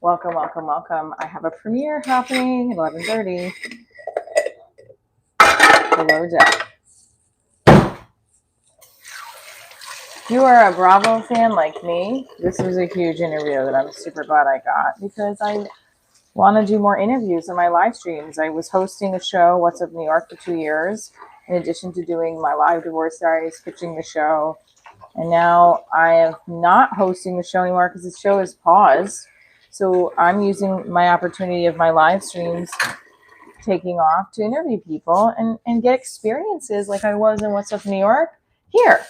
Welcome, welcome, welcome. I have a premiere happening at 11:30. Below deck. If you are a Bravo fan like me, this was a huge interview that I'm super glad I got because I want to do more interviews in my live streams. I was hosting a show, What's Up New York, for 2 years, in addition to doing my live divorce diaries, pitching the show. And now I am not hosting the show anymore because the show is paused. So I'm using my opportunity of my live streams taking off to interview people and get experiences like I was in What's Up New York here.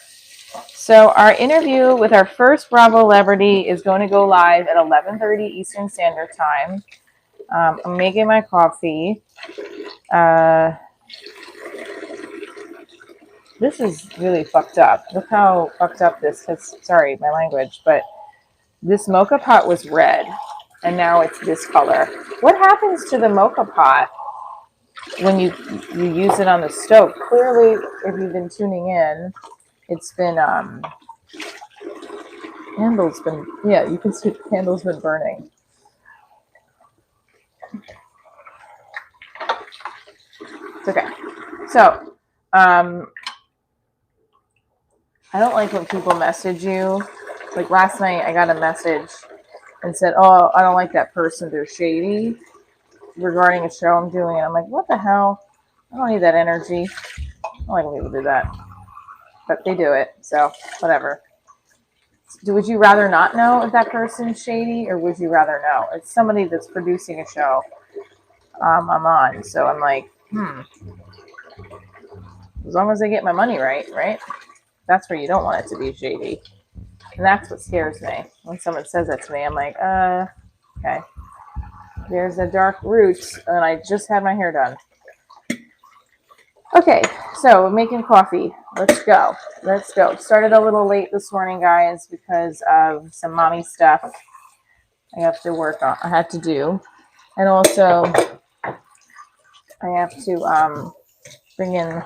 So our interview with our first Bravo celebrity is going to go live at 11:30 Eastern Standard Time. I'm making my coffee. This is really fucked up. Look how fucked up this is. Sorry, my language, but this mocha pot was red, and now it's this color. What happens to the mocha pot when you use it on the stove? Clearly, if you've been tuning in, it's been candles been, yeah, you can see the candles been burning. It's okay. So I don't like when people message you. Like last night I got a message and said, oh, I don't like that person, they're shady, regarding a show I'm doing. And I'm like, what the hell? I don't need that energy. I don't like when people do that, but they do it, so whatever. Would you rather not know if that person's shady, or would you rather know? It's somebody that's producing a show I'm on, so I'm like, as long as I get my money right? That's where you don't want it to be shady. And that's what scares me. When someone says that to me, I'm like, okay. There's a dark root, and I just had my hair done. Okay, so we're making coffee. Let's go. Started a little late this morning, guys, because of some mommy stuff I have to work on. I had to do. And also, I have to bring in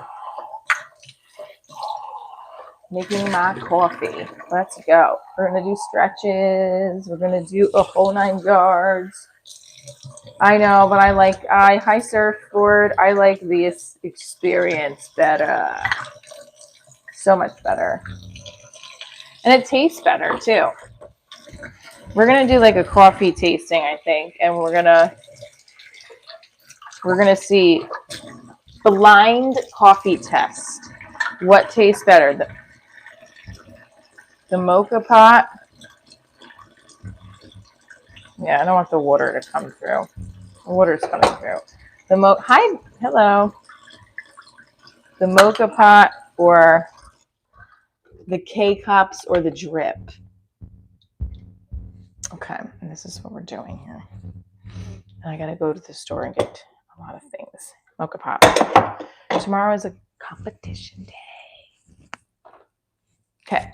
making my coffee. Let's go. We're going to do stretches. We're going to do a whole 9 yards. I know, but hi surfboard. I like this experience better. So much better. And it tastes better too. We're going to do like a coffee tasting, I think. And we're going to see blind coffee test. What tastes better? The mocha pot. Yeah, I don't want the water to come through. The water's coming through. Hello. The mocha pot or the K-cups or the drip. Okay, and this is what we're doing here. And I gotta go to the store and get a lot of things. Mocha pot. Tomorrow is a competition day. Okay.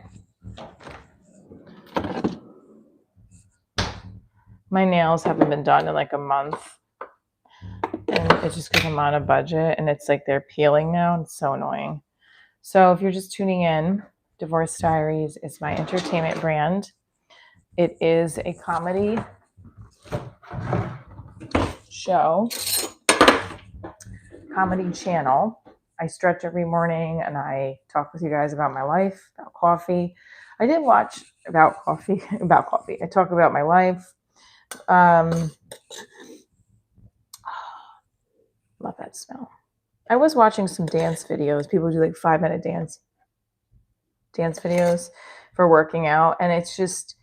My nails haven't been done in like a month. And it's just because I'm on a budget and it's like they're peeling now. And it's so annoying. So if you're just tuning in, Divorce Diaries is my entertainment brand. It is a comedy show, comedy channel. I stretch every morning and I talk with you guys about my life, about coffee. I did watch about coffee. I talk about my life. Love that smell. I was watching some dance videos. People do like 5-minute dance videos for working out. And it's just,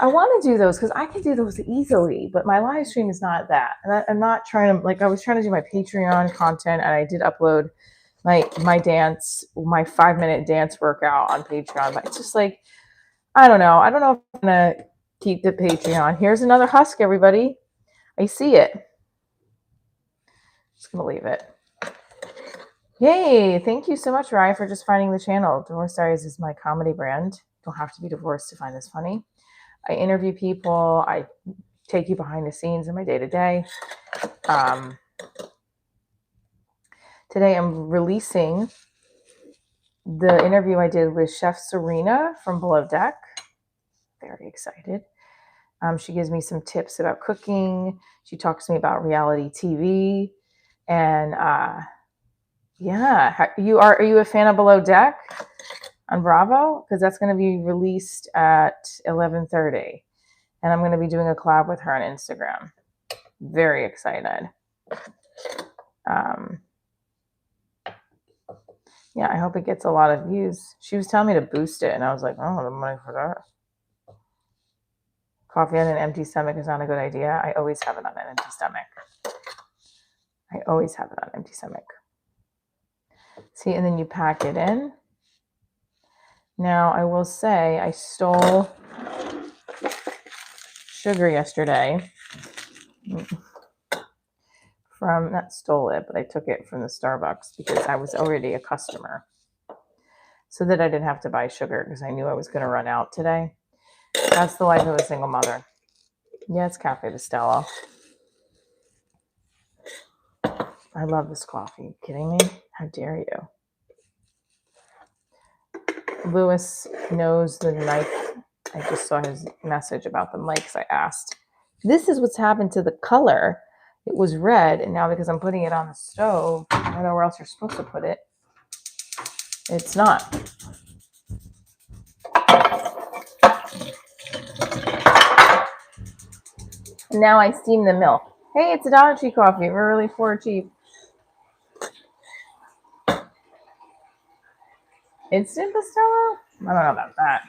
I want to do those because I can do those easily, but my live stream is not that. And I'm not trying to, like, I was trying to do my Patreon content and I did upload my 5-minute dance workout on Patreon, but it's just like, I don't know if I'm going to keep the Patreon. Here's another husk, everybody. I see it. Just going to leave it. Yay. Thank you so much, Rye, for just finding the channel. Divorce Diaries is my comedy brand. Don't have to be divorced to find this funny. I interview people. I take you behind the scenes in my day-to-day. Today I'm releasing the interview I did with Chef Serena from Below Deck. Very excited. She gives me some tips about cooking. She talks to me about reality TV. And yeah, are you a fan of Below Deck on Bravo? Because that's going to be released at 11:30. And I'm going to be doing a collab with her on Instagram. Very excited. Yeah, I hope it gets a lot of views. She was telling me to boost it, and I was like, oh, the money for that. Coffee on an empty stomach is not a good idea. I always have it on an empty stomach. See, and then you pack it in. Now, I will say I stole sugar yesterday not stole it, but I took it from the Starbucks because I was already a customer. So that I didn't have to buy sugar because I knew I was going to run out today. That's the life of a single mother. Yeah, it's Cafe Bustelo. I love this coffee. Are you kidding me? How dare you? Lewis knows the knife. I just saw his message about the mics I asked. This is what's happened to the color. It was red, and now because I'm putting it on the stove, I don't know where else you're supposed to put it. It's not. And now I steam the milk. Hey, it's a Dollar Tree coffee. We're really for cheap. Instant Bustelo? I don't know about that.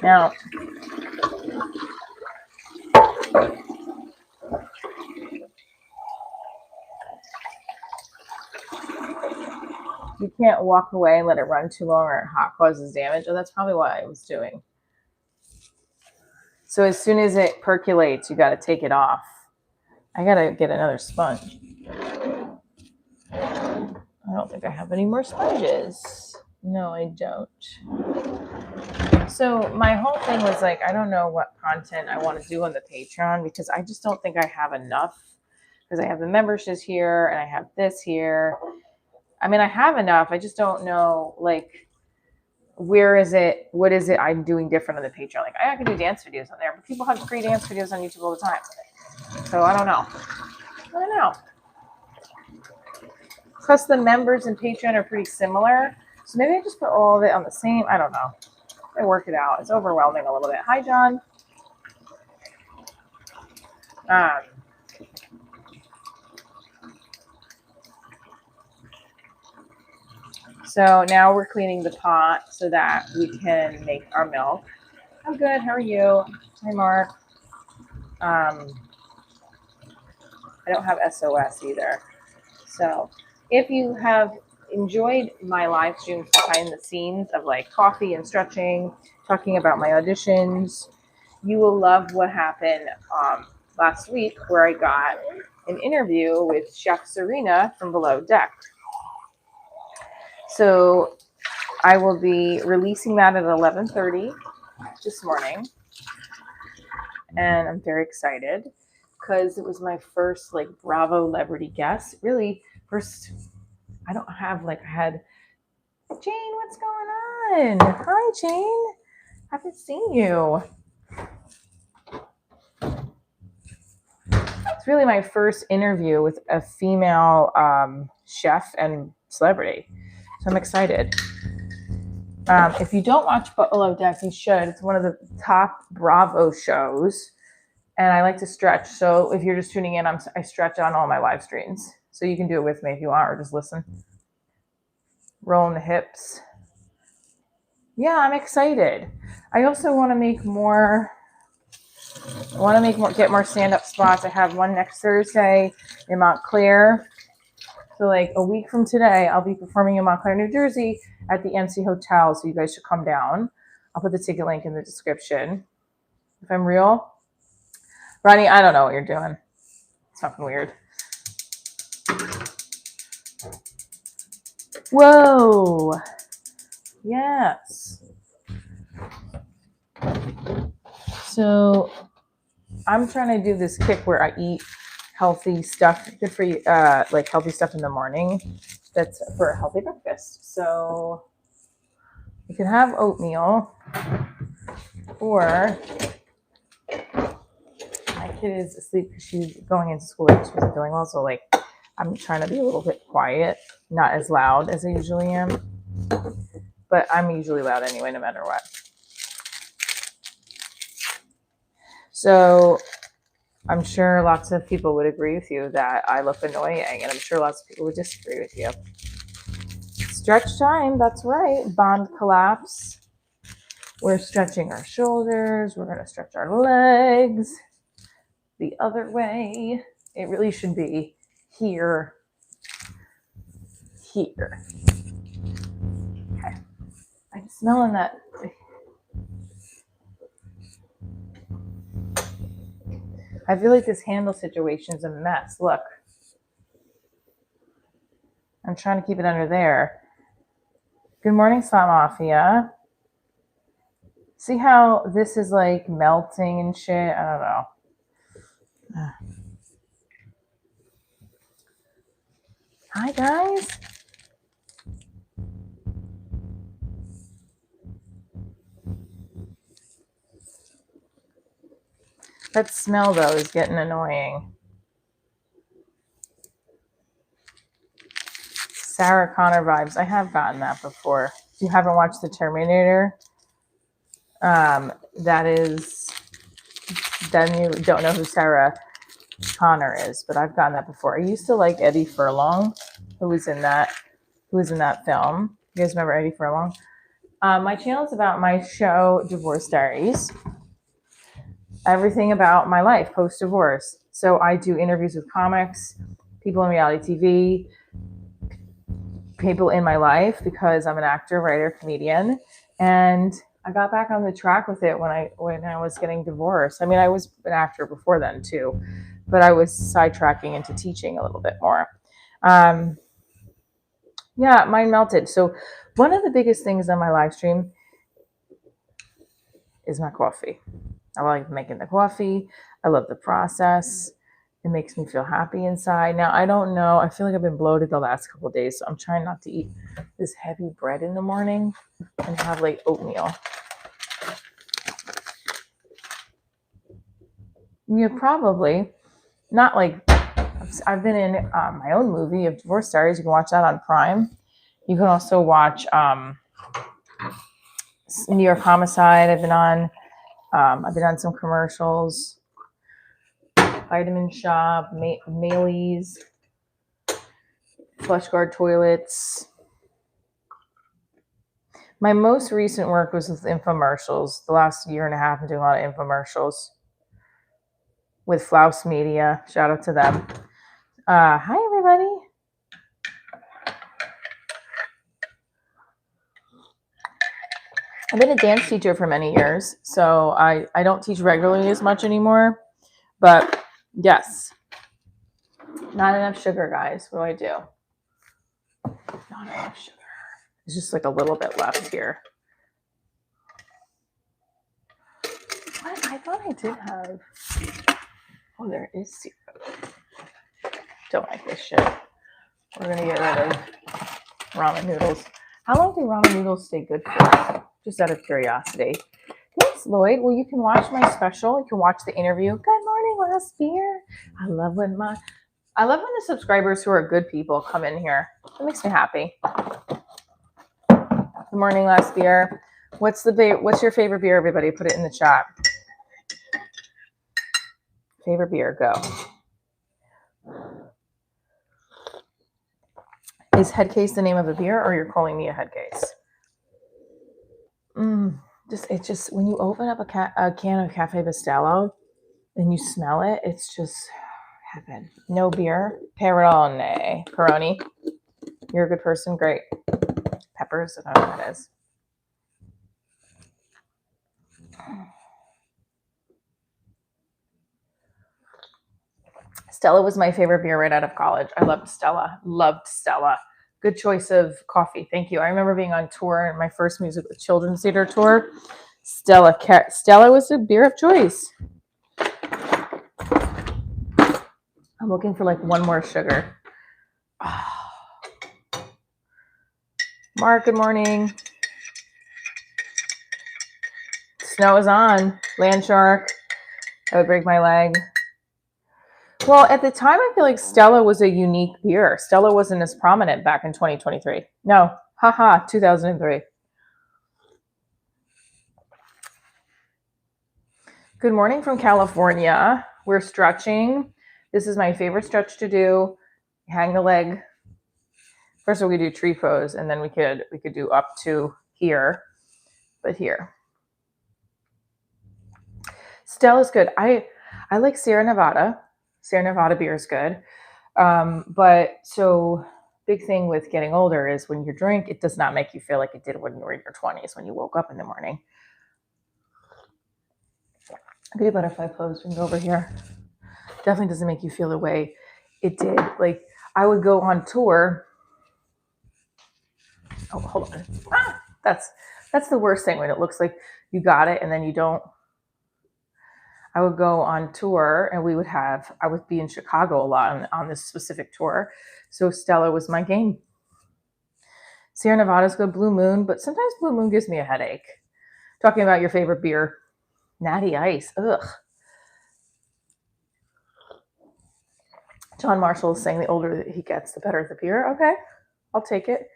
Now, you can't walk away and let it run too long or hot causes damage. Oh, that's probably what I was doing. So as soon as it percolates, you got to take it off. I got to get another sponge. I don't think I have any more sponges. No, I don't. So my whole thing was like, I don't know what content I want to do on the Patreon because I just don't think I have enough because I have the memberships here and I have this here. I mean, I have enough. I just don't know, like, where is it? What is it I'm doing different on the Patreon? Like, I can do dance videos on there, but people have free dance videos on YouTube all the time. So I don't know. Plus, the members and Patreon are pretty similar. So maybe I just put all of it on the same. I don't know. I work it out. It's overwhelming a little bit. Hi, John. So now we're cleaning the pot so that we can make our milk. I'm good. How are you? Hi, Mark. I don't have SOS either. So if you have enjoyed my live streams behind the scenes of like coffee and stretching, talking about my auditions, you will love what happened last week where I got an interview with Chef Serena from Below Deck. So I will be releasing that at 11:30 this morning. And I'm very excited because it was my first like Bravo celebrity guest. Really, first, I don't have like, I had Jane, what's going on? Hi, Jane. Haven't seen you. It's really my first interview with a female chef and celebrity. So I'm excited. If you don't watch Below Deck, you should. It's one of the top Bravo shows. And I like to stretch. So if you're just tuning in, I stretch on all my live streams. So you can do it with me if you want, or just listen. Rolling the hips. Yeah, I'm excited. I also want to make more. Get more stand-up spots. I have one next Thursday in Montclair. So like a week from today, I'll be performing in Montclair, New Jersey at the MC Hotel. So you guys should come down. I'll put the ticket link in the description. If I'm real. Ronnie, I don't know what you're doing. It's fucking weird. Whoa. Yes. So I'm trying to do this kick where I eat healthy stuff, good for you, like healthy stuff in the morning. That's for a healthy breakfast. So you can have oatmeal, or my kid is asleep because she's going into school and she wasn't feeling well. So like I'm trying to be a little bit quiet, not as loud as I usually am, but I'm usually loud anyway, no matter what. So I'm sure lots of people would agree with you that I look annoying, and I'm sure lots of people would disagree with you. Stretch time, that's right. Bond collapse. We're stretching our shoulders. We're going to stretch our legs the other way. It really should be here, here. Okay. I'm smelling that. I feel like this handle situation is a mess. Look. I'm trying to keep it under there. Good morning, Slot Mafia. See how this is like melting and shit? I don't know. Hi, guys. That smell, though, is getting annoying. Sarah Connor vibes. I have gotten that before. If you haven't watched The Terminator, then you don't know who Sarah Connor is, but I've gotten that before. I used to like Eddie Furlong, who was in that film. You guys remember Eddie Furlong? My channel is about my show, Divorce Diaries. Everything about my life post-divorce. So I do interviews with comics, people in reality TV, people in my life, because I'm an actor, writer, comedian, and I got back on the track with it when I was getting divorced. I mean, I was an actor before then too, but I was sidetracking into teaching a little bit more. Yeah, mine melted. So one of the biggest things on my live stream is my coffee. I like making the coffee. I love the process. It makes me feel happy inside. Now, I don't know. I feel like I've been bloated the last couple of days, so I'm trying not to eat this heavy bread in the morning and have like oatmeal. You probably not like, I've been in my own movie of Divorce Diaries. You can watch that on Prime. You can also watch New York Homicide. I've been on some commercials. Vitamin Shop, Mailey's, Flush Guard toilets. My most recent work was with infomercials. The last year and a half, I'm doing a lot of infomercials with Flouse Media. Shout out to them. Hi, everybody. I've been a dance teacher for many years, so I don't teach regularly as much anymore. But yes, not enough sugar, guys. What do I do? Not enough sugar. It's just like a little bit left here. What? I thought I did have. Oh, there is syrup. Don't like this shit. We're gonna get rid of ramen noodles. How long do ramen noodles stay good for? Just out of curiosity. Thanks, Lloyd. Well, you can watch my special. You can watch the interview. Good morning, last beer. I love when the subscribers who are good people come in here. It makes me happy. Good morning, last beer. What's your favorite beer, everybody? Put it in the chat. Favorite beer, go. Is Headcase the name of a beer, or you're calling me a Headcase? It's just when you open up a can of Cafe Bustelo and you smell it, it's just heaven. No beer, Peroni. Peroni. You're a good person, great. Peppers, I don't know what that is. Stella was my favorite beer right out of college. I loved Stella. Good choice of coffee. Thank you. I remember being on tour in my first children's theater tour. Stella was the beer of choice. I'm looking for like one more sugar. Mark, good morning. Snow is on. Land shark. That would break my leg. Well, at the time, I feel like Stella was a unique beer. Stella wasn't as prominent back in 2023. No, haha, 2003. Good morning from California. We're stretching. This is my favorite stretch to do. Hang the leg. First of all, we do tree pose, and then we could do up to here, but here. Stella's good. I like Sierra Nevada. Sierra Nevada beer is good. But so big thing with getting older is when you drink, it does not make you feel like it did when you were in your 20s, when you woke up in the morning. Okay, butterfly pose. We can go over here. Definitely doesn't make you feel the way it did. Like I would go on tour. Oh, hold on. That's the worst thing when it looks like you got it and then you don't. I would go on tour and I would be in Chicago a lot on this specific tour. So Stella was my game. Sierra Nevada's good, Blue Moon, but sometimes Blue Moon gives me a headache. Talking about your favorite beer, Natty Ice. Ugh. John Marshall is saying the older he gets, the better the beer. Okay, I'll take it.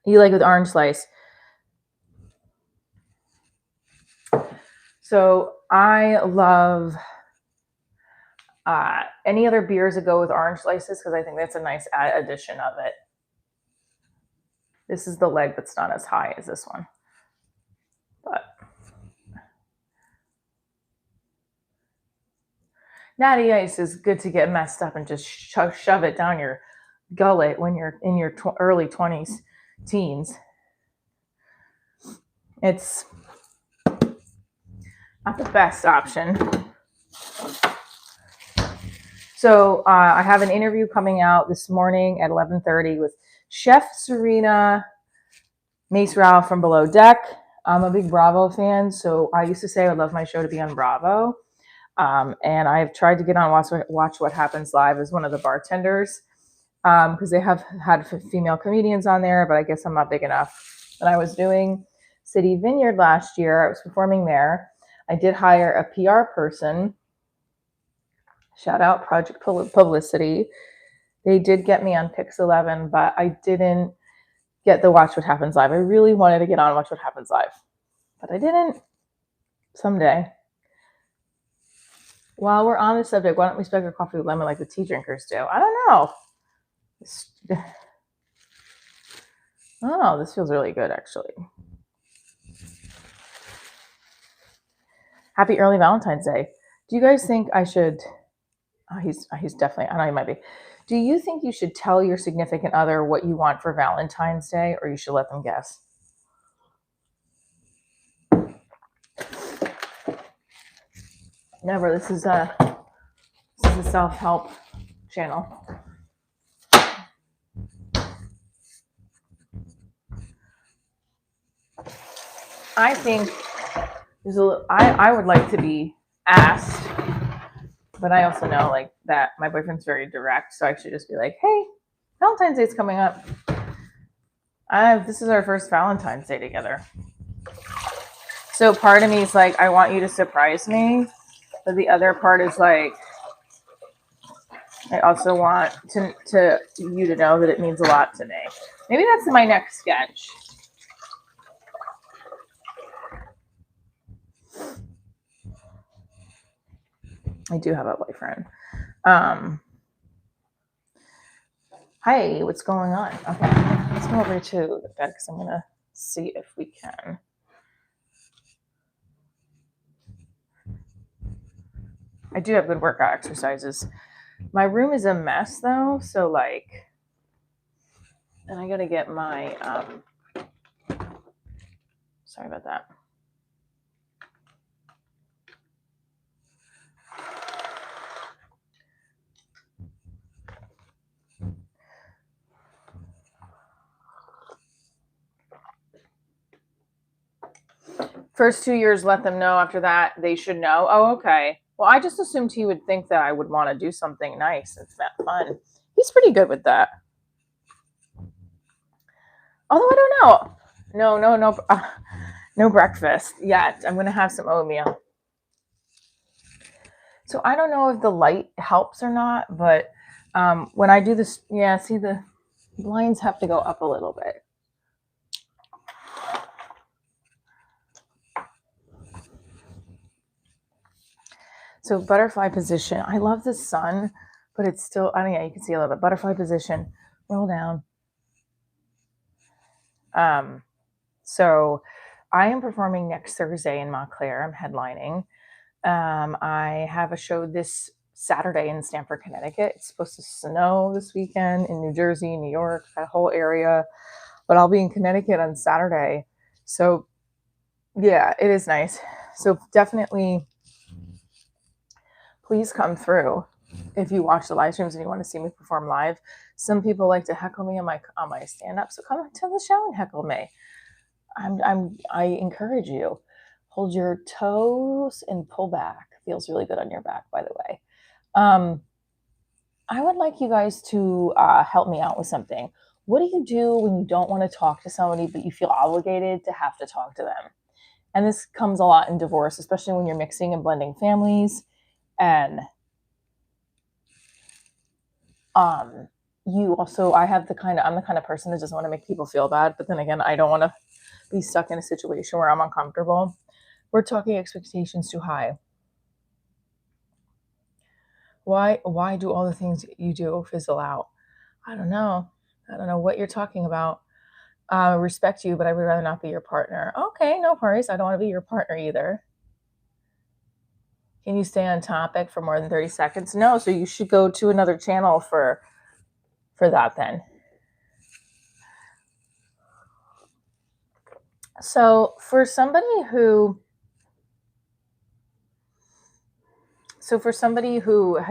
You like with orange slice. So I love any other beers that go with orange slices because I think that's a nice addition of it. This is the leg that's not as high as this one. But Natty Ice is good to get messed up and just shove it down your gullet when you're in your early 20s, teens. It's not the best option. So I have an interview coming out this morning at 11:30 with Chef Serena Mace-Rao from Below Deck. I'm a big Bravo fan, so I used to say I would love my show to be on Bravo. And I've tried to get on Watch What Happens Live as one of the bartenders because they have had female comedians on there, but I guess I'm not big enough. When I was doing City Vineyard last year, I was performing there. I did hire a PR person. Shout out Project Publicity. They did get me on Pix 11, but I didn't get the Watch What Happens Live. I really wanted to get on Watch What Happens Live, but I didn't. Someday. While we're on the subject, why don't we spec our coffee with lemon like the tea drinkers do? I don't know. Oh, this feels really good, actually. Happy early Valentine's Day. Do you guys think I should... Oh, he's definitely... I know he might be. Do you think you should tell your significant other what you want for Valentine's Day, or you should let them guess? Never. This is a self-help channel. I think I would like to be asked, but I also know like that my boyfriend's very direct, so I should just be like, "Hey, Valentine's Day's coming up. This is our first Valentine's Day together." So part of me is like, I want you to surprise me, but the other part is like, I also want to you to know that it means a lot to me. Maybe that's my next sketch. I do have a boyfriend. Hi, what's going on? Okay, let's go over to the bed because I'm gonna see if we can. I do have good workout exercises. My room is a mess though, so like, and I gotta get my, sorry about that. First 2 years, let them know. After that, they should know. Oh, okay. Well, I just assumed he would think that I would want to do something nice and fun. He's pretty good with that. Although I don't know. No breakfast yet. I'm gonna have some oatmeal. So I don't know if the light helps or not, but when I do this, yeah, see the blinds have to go up a little bit. So butterfly position. I love the sun, but it's still, I don't know, you can see a little bit. Butterfly position, roll down. So I am performing next Thursday in Montclair. I'm headlining. I have a show this Saturday in Stamford, Connecticut. It's supposed to snow this weekend in New Jersey, New York, that whole area. But I'll be in Connecticut on Saturday. So yeah, it is nice. So definitely please come through if you watch the live streams and you want to see me perform live. Some people like to heckle me on my stand-up, so come to the show and heckle me. I encourage you. Hold your toes and pull back. Feels really good on your back, by the way. I would like you guys to help me out with something. What do you do when you don't want to talk to somebody, but you feel obligated to have to talk to them? And this comes a lot in divorce, especially when you're mixing and blending families. And you also, I'm the kind of person that doesn't want to make people feel bad, but then again, I don't want to be stuck in a situation where I'm uncomfortable. We're talking expectations too high. Why do all the things you do fizzle out? I don't know what you're talking about. Respect you, but I would rather not be your partner. Okay, no worries. I don't want to be your partner either. Can you stay on topic for more than 30 seconds? No, so you should go to another channel for that then. So for somebody who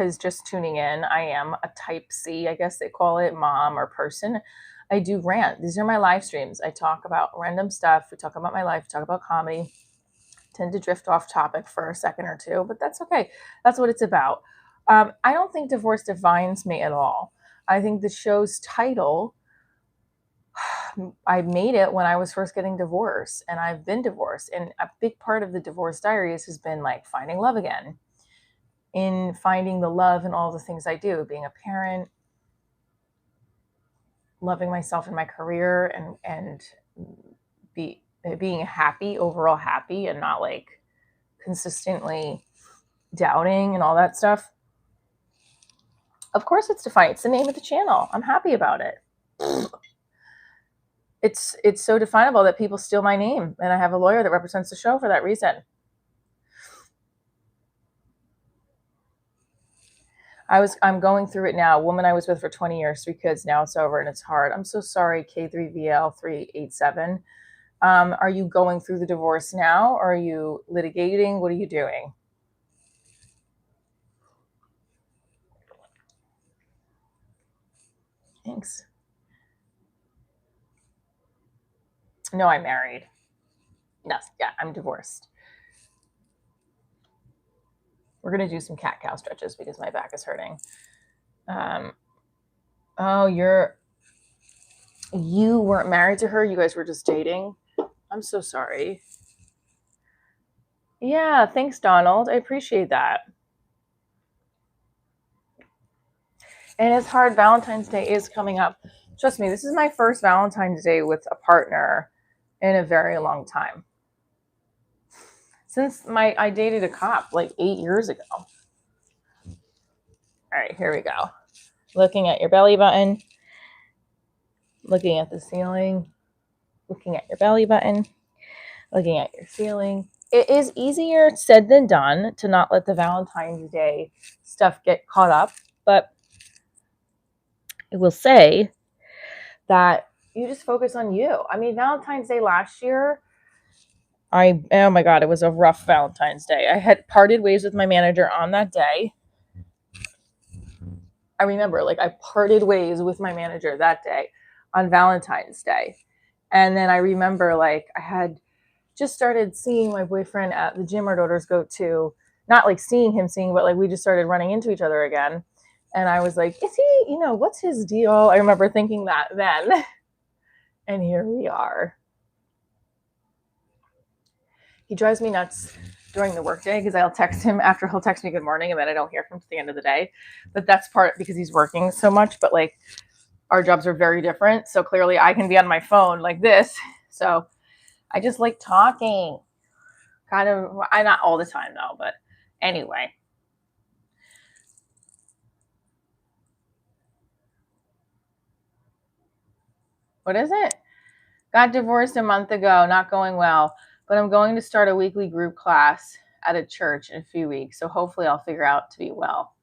is just tuning in, I am a type C, I guess they call it, mom or person. I do rant. These are my live streams. I talk about random stuff. We talk about my life, talk about comedy. Tend to drift off topic for a second or two, but that's okay. That's what it's about. I don't think divorce defines me at all. I think the show's title, I made it when I was first getting divorced, and I've been divorced. And a big part of the Divorce Diaries has been like finding love again, in finding the love in all the things I do, being a parent, loving myself in my career, and being happy, overall happy, and not like consistently doubting and all that stuff. Of course it's defined. It's the name of the channel. I'm happy about it. It's so definable that people steal my name, and I have a lawyer that represents the show for that reason. I'm going through it now. A woman I was with for 20 years, 3 kids. Now it's over and it's hard. I'm so sorry, K3VL387. Are you going through the divorce now? Or are you litigating? What are you doing? Thanks. No, I'm married. Yes, yeah, I'm divorced. We're going to do some cat-cow stretches because my back is hurting. Oh, you weren't married to her? You guys were just dating? I'm so sorry. Yeah, thanks, Donald. I appreciate that. And it's hard. Valentine's Day is coming up. Trust me, this is my first Valentine's Day with a partner in a very long time. Since I dated a cop like 8 years ago. All right, here we go. Looking at your belly button. Looking at the ceiling. Looking at your belly button. Looking at your ceiling. It is easier said than done to not let the Valentine's Day stuff get caught up, but I will say that you just focus on you. I mean, Valentine's Day last year, oh my God, it was a rough Valentine's Day. I had parted ways with my manager on that day. I remember, like, I parted ways with my manager that day on Valentine's Day. And then I remember, like, I had just started seeing my boyfriend at the gym our daughters go to. Not like seeing him sing, but like we just started running into each other again. And I was like, is he, what's his deal? I remember thinking that then. And here we are. He drives me nuts during the workday because I'll text him after he'll text me good morning and then I don't hear from him to the end of the day. But that's part because he's working so much. But like our jobs are very different. So clearly I can be on my phone like this. So I just like talking. Kind of, I not all the time though, but anyway. What is it? Got divorced a month ago, not going well, but I'm going to start a weekly group class at a church in a few weeks. So hopefully I'll figure out to be well.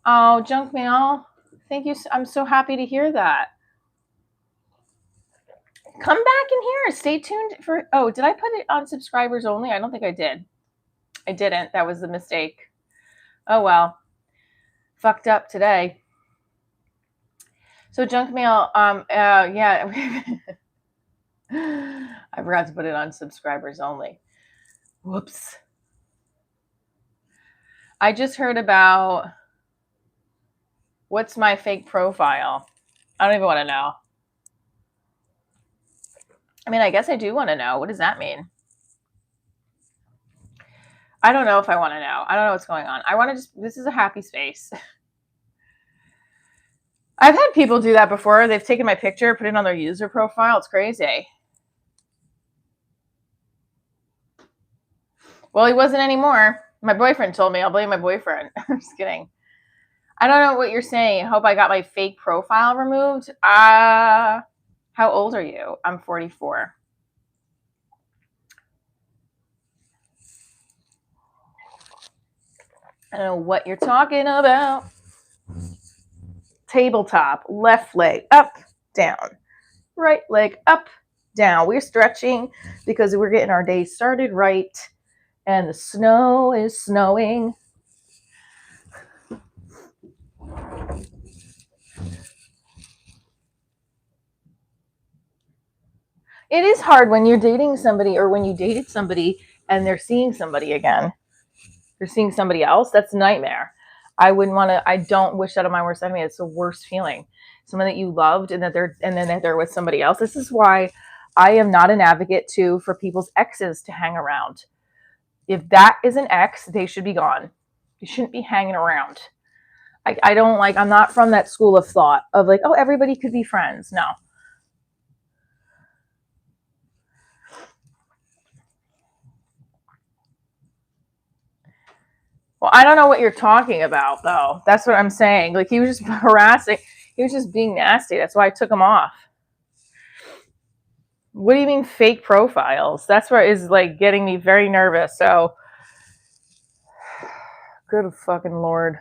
Oh, junk mail. Thank you. I'm so happy to hear that. Come back in here. Stay tuned for, oh, did I put it on subscribers only? I don't think I did. I didn't. That was the mistake. Oh, well. Fucked up today. So junk mail, yeah. I forgot to put it on subscribers only. Whoops. I just heard about what's my fake profile. I don't even want to know. I mean, I guess I do want to know. What does that mean? I don't know if I want to know. I don't know what's going on. I want to just, this is a happy space. I've had people do that before. They've taken my picture, put it on their user profile. It's crazy. Well, he wasn't anymore. My boyfriend told me. I'll blame my boyfriend. I'm just kidding. I don't know what you're saying. I hope I got my fake profile removed. How old are you? I'm 44. I don't know what you're talking about. Tabletop, left leg up, down, right leg up, down. We're stretching because we're getting our day started right, and the snow is snowing. It is hard when you're dating somebody or when you dated somebody and they're seeing somebody again. They're seeing somebody else. That's a nightmare. I don't wish that on my worst enemy. It's the worst feeling. Someone that you loved and then they're with somebody else. This is why I am not an advocate for people's exes to hang around. If that is an ex, they should be gone. You shouldn't be hanging around. I'm not from that school of thought of like, oh, everybody could be friends. No. Well, I don't know what you're talking about, though. That's what I'm saying. Like, he was just harassing. He was just being nasty. That's why I took him off. What do you mean fake profiles? That's what is, like, getting me very nervous. So, good fucking Lord.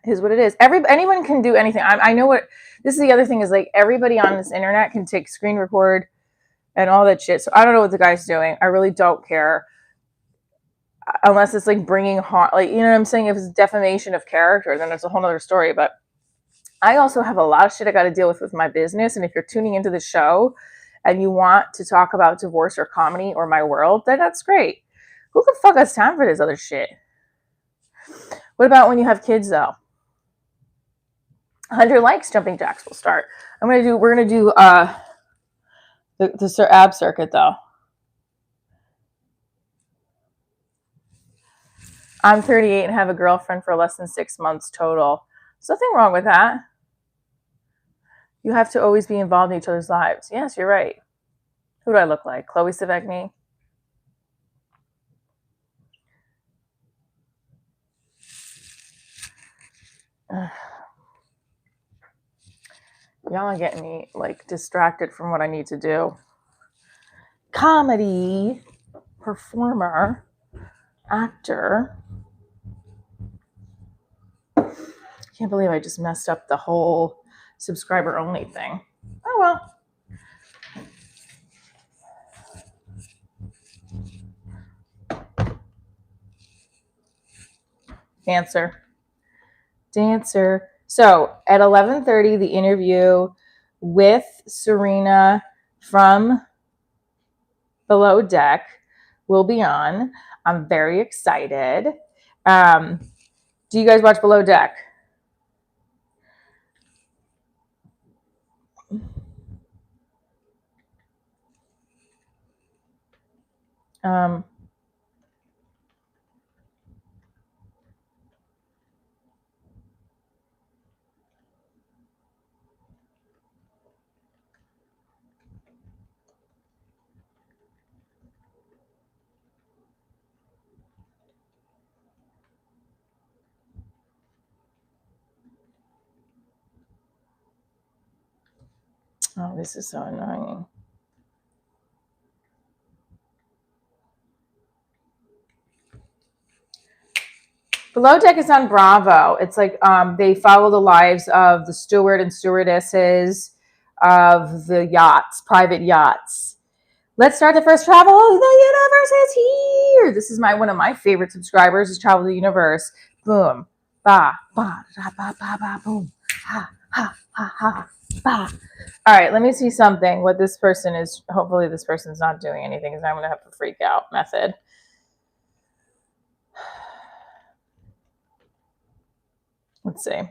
Is what it is. Anyone can do anything. I know what, this is the other thing is, like, everybody on this internet can take screen record and all that shit. So, I don't know what the guy's doing. I really don't care. Unless it's like bringing harm, like, you know what I'm saying? If it's defamation of character, then it's a whole nother story. But I also have a lot of shit I got to deal with my business. And if you're tuning into the show and you want to talk about divorce or comedy or my world, then that's great. Who the fuck has time for this other shit? What about when you have kids, though? 100 likes, jumping jacks will start. We're gonna do the ab circuit, though. I'm 38 and have a girlfriend for less than 6 months total. There's nothing wrong with that. You have to always be involved in each other's lives. Yes, you're right. Who do I look like? Chloe Sevigny? Y'all are getting me like distracted from what I need to do. Comedy, performer, actor. Can't believe I just messed up the whole subscriber only thing. Oh well. Dancer. So at 11:30, the interview with Serena from Below Deck will be on. I'm very excited. Do you guys watch Below Deck? Um, oh, this is so annoying. Below Deck is on Bravo. It's like they follow the lives of the steward and stewardesses of the yachts, private yachts. Let's start the first travel. The universe is here. This is one of my favorite subscribers is Travel the Universe. Boom, ba, ba, da, ba, ba, ba, boom, ha, ha, ha, ha, ba. All right, let me see something. What this person is. Hopefully, this person's not doing anything because I'm going to have to freak out method. Let's see.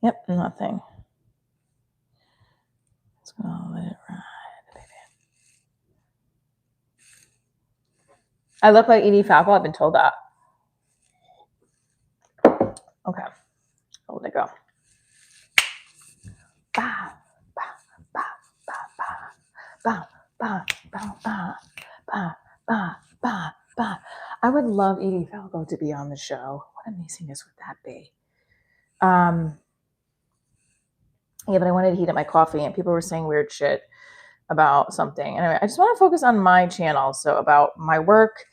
Yep, nothing. Let's go let it ride, baby. I look like Edie Falco. I've been told that. Okay, I'll let it go. Ba, ba, ba, ba, ba, ba, ba, ba, ba, ba, ba, ba. I would love Edie Falco to be on the show. What amazingness would that be? Yeah, but I wanted to heat up my coffee, and people were saying weird shit about something. Anyway, I just want to focus on my channel, so about my work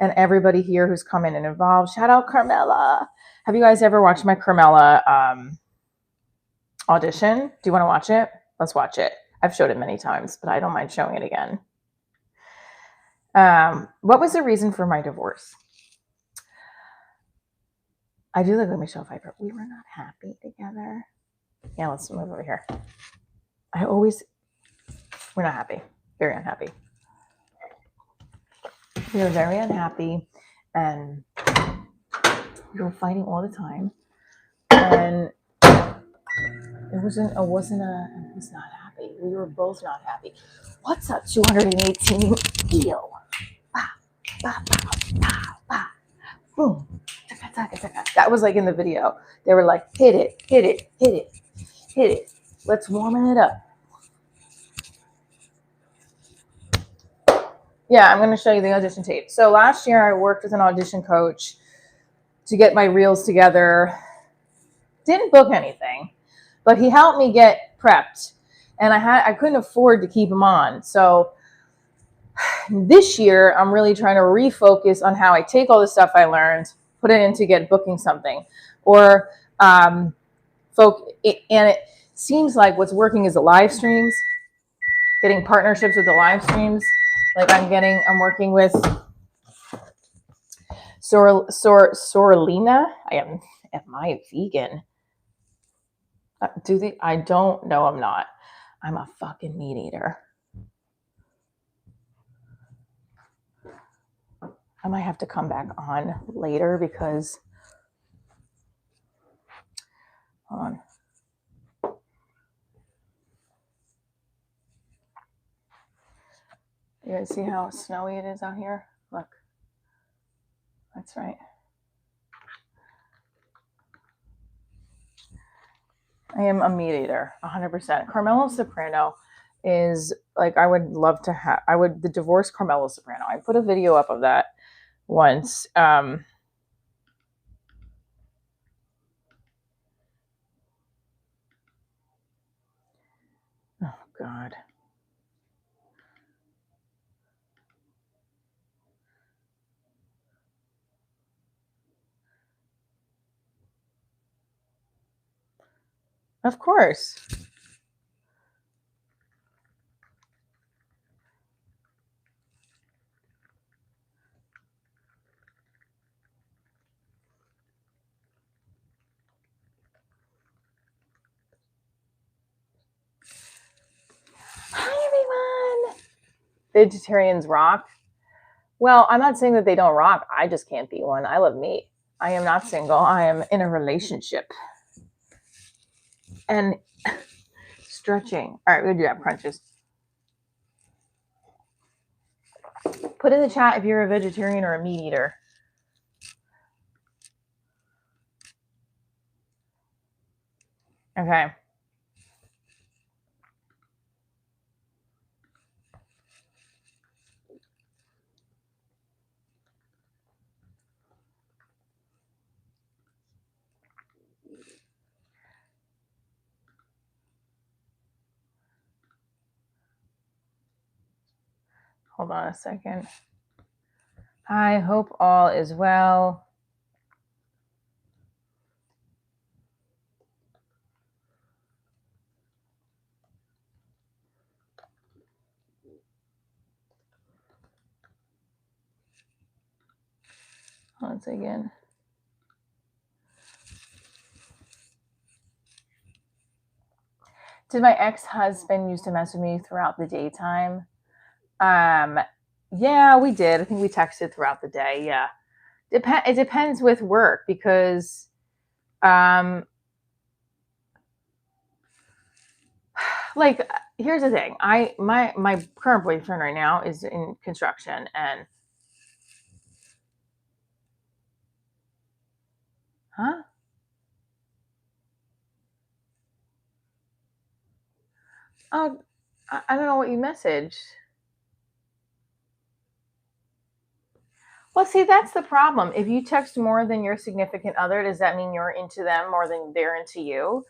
and everybody here who's come in and involved. Shout out Carmela. Have you guys ever watched my Carmela audition? Do you want to watch it? Let's watch it. I've showed it many times, but I don't mind showing it again. What was the reason for my divorce? I do look like Michelle Pfeiffer. We were not happy together. Yeah, let's move over here. We're not happy. Very unhappy. We were very unhappy, and we were fighting all the time. And I was not happy. We were both not happy. What's up, 218? Ew. Bah, bah, bah, bah, bah. Boom. That was like in the video. They were like, hit it, hit it, hit it, hit it. Let's warm it up. Yeah, I'm going to show you the audition tape. So last year I worked with an audition coach to get my reels together. Didn't book anything, but he helped me get prepped. And I couldn't afford to keep him on. So this year I'm really trying to refocus on how I take all the stuff I learned, put it into booking something. Or and it seems like what's working is the live streams, getting partnerships with the live streams. Like I'm working with Sorlina. Am I vegan? I don't know. I'm not. I'm a fucking meat eater. I might have to come back on later because, hold on. You guys see how snowy it is out here? Look. That's right. I am a meat eater, 100%. Carmelo Soprano is like, I would love to have, the divorce Carmelo Soprano. I put a video up of that once. Oh, God. Of course. vegetarians rock. Well, I'm not saying that they don't rock. I just can't be one. I love meat. I am not single. I am in a relationship. And stretching. All right, we'll do that crunches. Put in the chat if you're a vegetarian or a meat eater. Okay. Hold on a second. I hope all is well. Once again. Did my ex-husband used to mess with me throughout the daytime? Yeah, we did. I think we texted throughout the day. Yeah. It depends with work because like here's the thing. My current boyfriend right now is in construction and huh? Oh, I don't know what you messaged. Well, see, that's the problem. If you text more than your significant other, does that mean you're into them more than they're into you?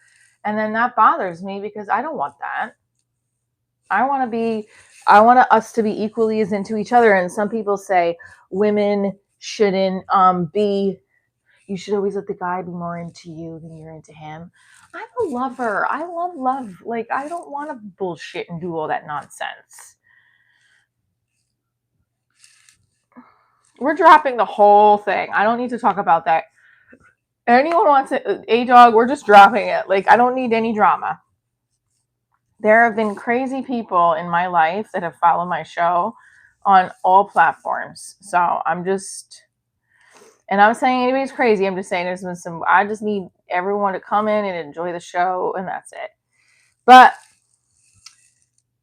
And then that bothers me because I don't want that. I want us to be equally as into each other. And some people say women shouldn't be, you should always let the guy be more into you than you're into him. I'm a lover. I love love. Like, I don't want to bullshit and do all that nonsense. We're dropping the whole thing. I don't need to talk about that. Anyone wants a dog, we're just dropping it. Like, I don't need any drama. There have been crazy people in my life that have followed my show on all platforms. So I'm just, and I'm saying anybody's crazy. I'm just saying there's been some, I just need everyone to come in and enjoy the show, and that's it. But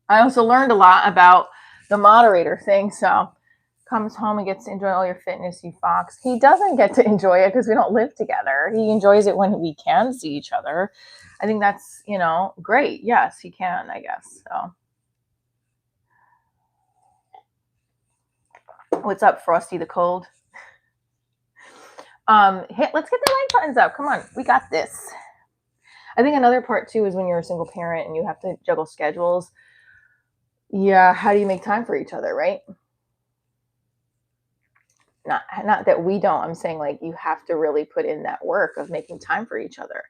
I also learned a lot about the moderator thing. So comes home and gets to enjoy all your fitness, you fox. He doesn't get to enjoy it because we don't live together. He enjoys it when we can see each other. I think that's, great. Yes, he can, I guess. So what's up, Frosty the Cold? Let's get the like buttons up. Come on, we got this. I think another part too is when you're a single parent and you have to juggle schedules. Yeah, how do you make time for each other, right? Not that we don't. I'm saying like you have to really put in that work of making time for each other.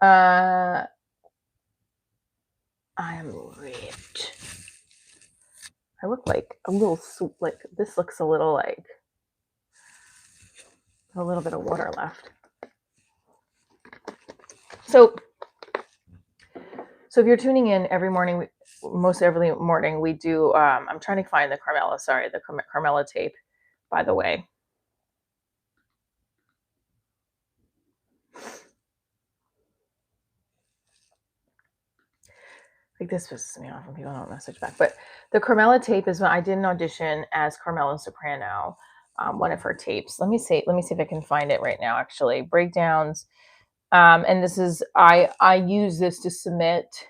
I am rich. I look like a little like this looks a little like a little bit of water left. So if you're tuning in every morning, most every morning we do. I'm trying to find the Carmela. Sorry, the Carmela tape. By the way, like this pisses me off when people don't message back. But the Carmela tape is when I did an audition as Carmela Soprano, one of her tapes. Let me see if I can find it right now. Actually, breakdowns. And this is I use this to submit